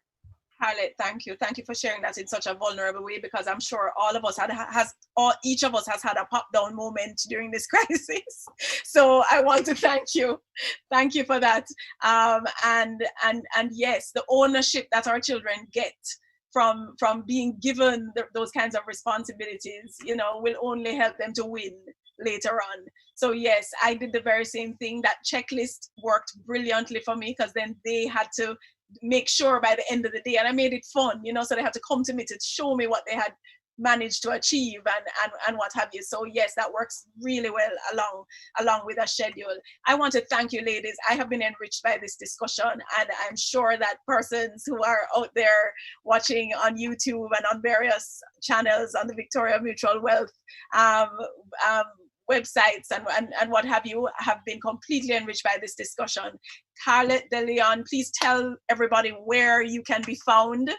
Harriet, thank you. Thank you for sharing that in such a vulnerable way, because I'm sure all of us each of us has had a pop-down moment during this crisis. So I want to thank you. Thank you for that. And yes, the ownership that our children get from being given those kinds of responsibilities, you know, will only help them to win later on. So yes, I did the very same thing. That checklist worked brilliantly for me, because then they had to make sure by the end of the day, and I made it fun, you know, so they had to come to me to show me what they had managed to achieve and what have you. So yes, that works really well along with a schedule. I want to thank you, ladies. I have been enriched by this discussion, and I'm sure that persons who are out there watching on YouTube and on various channels on the Victoria Mutual Wealth websites and what have you have been completely enriched by this discussion. Carlette De Leon, please tell everybody where you can be found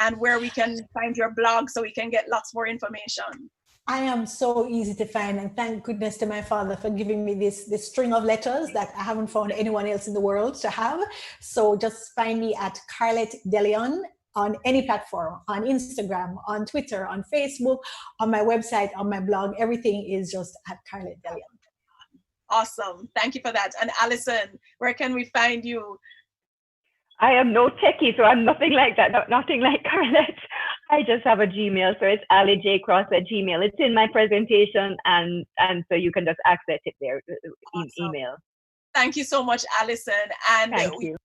and where we can find your blog so we can get lots more information. I am so easy to find, and thank goodness to my father for giving me this string of letters that I haven't found anyone else in the world to have. So just find me at Carlette De Leon on any platform, on Instagram, on Twitter, on Facebook, on my website, on my blog. Everything is just at Carlette De Leon. Awesome. Thank you for that. And Alison, where can we find you? I am no techie, so I'm nothing like that. Nothing like Carlette. I just have a Gmail, so it's alijcross@gmail. It's in my presentation, and so you can just access it there. Awesome. Email. Thank you so much, Alison. And thank you.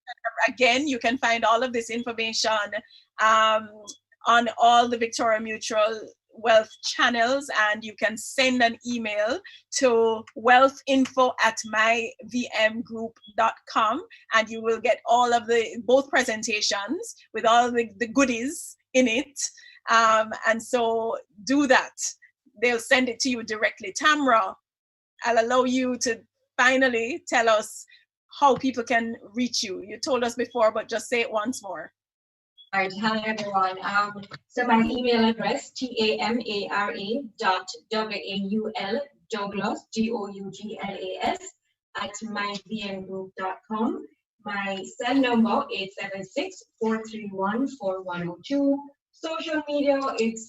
Again, you can find all of this information on all the Victoria Mutual Wealth channels, and you can send an email to wealthinfo@myvmgroup.com, and you will get all of both presentations with all the goodies in it. And so do that. They'll send it to you directly. Tamra, I'll allow you to finally tell us how people can reach you. You told us before, but just say it once more. All right, hi everyone. So my email address, tamara.douglas, Douglas, @myvmgroup.com. My cell number 876-431-4102. Social media,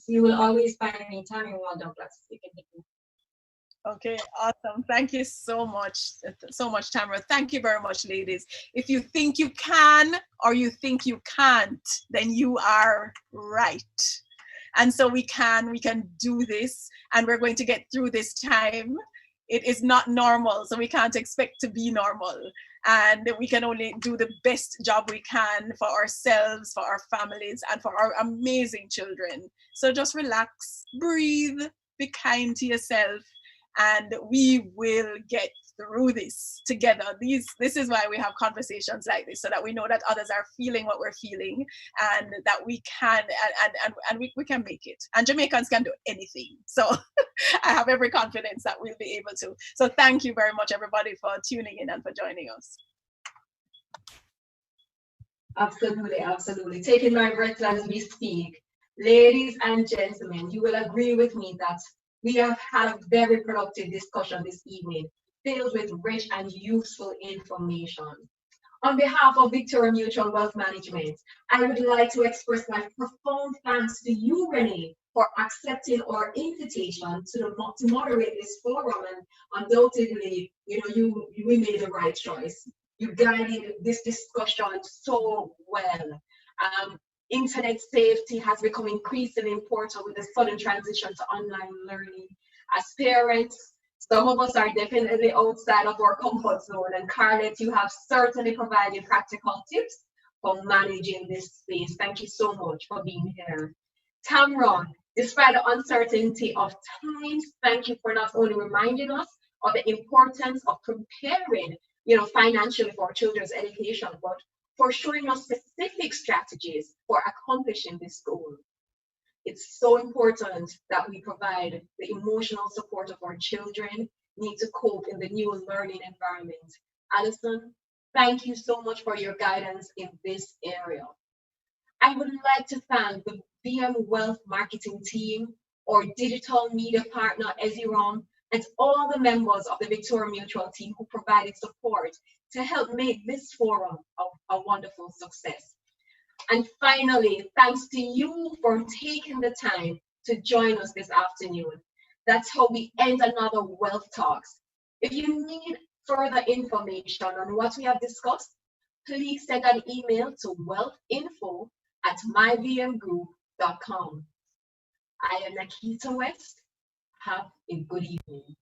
you will always find me Tammy Douglas. You can hit me. Okay, awesome. Thank you so much, Tamara. Thank you very much, ladies. If you think you can or you think you can't, then you are right. And so we can do this, and we're going to get through this time. It is not normal, so we can't expect to be normal. And we can only do the best job we can for ourselves, for our families, and for our amazing children. So just relax, breathe, be kind to yourself, and we will get through this together. This is why we have conversations like this, so that we know that others are feeling what we're feeling, and that we can and we can make it. And Jamaicans can do anything. So I have every confidence that we'll be able to. So thank you very much, everybody, for tuning in and for joining us. Absolutely, absolutely. Taking my breath as we speak. Ladies and gentlemen, you will agree with me that we have had a very productive discussion this evening, filled with rich and useful information. On behalf of Victoria Mutual Wealth Management, I would like to express my profound thanks to you, Renee, for accepting our invitation to moderate this forum. And undoubtedly, we made the right choice. You guided this discussion so well. Internet safety has become increasingly important with the sudden transition to online learning. As parents, some of us are definitely outside of our comfort zone, and Carlet, you have certainly provided practical tips for managing this space. Thank you so much for being here. Tamron, despite the uncertainty of times, thank you for not only reminding us of the importance of preparing, financially for our children's education, but for showing us specific strategies for accomplishing this goal. It's so important that we provide the emotional support of our children need to cope in the new learning environment. Alison, thank you so much for your guidance in this area. I would like to thank the VM Wealth Marketing team, our digital media partner, Eziron, and all the members of the Victoria Mutual team who provided support to help make this forum a wonderful success. And finally, thanks to you for taking the time to join us this afternoon. That's how we end another Wealth Talks. If you need further information on what we have discussed, please send an email to wealthinfo@myvmgroup.com. I am Nakita West. Have a good evening.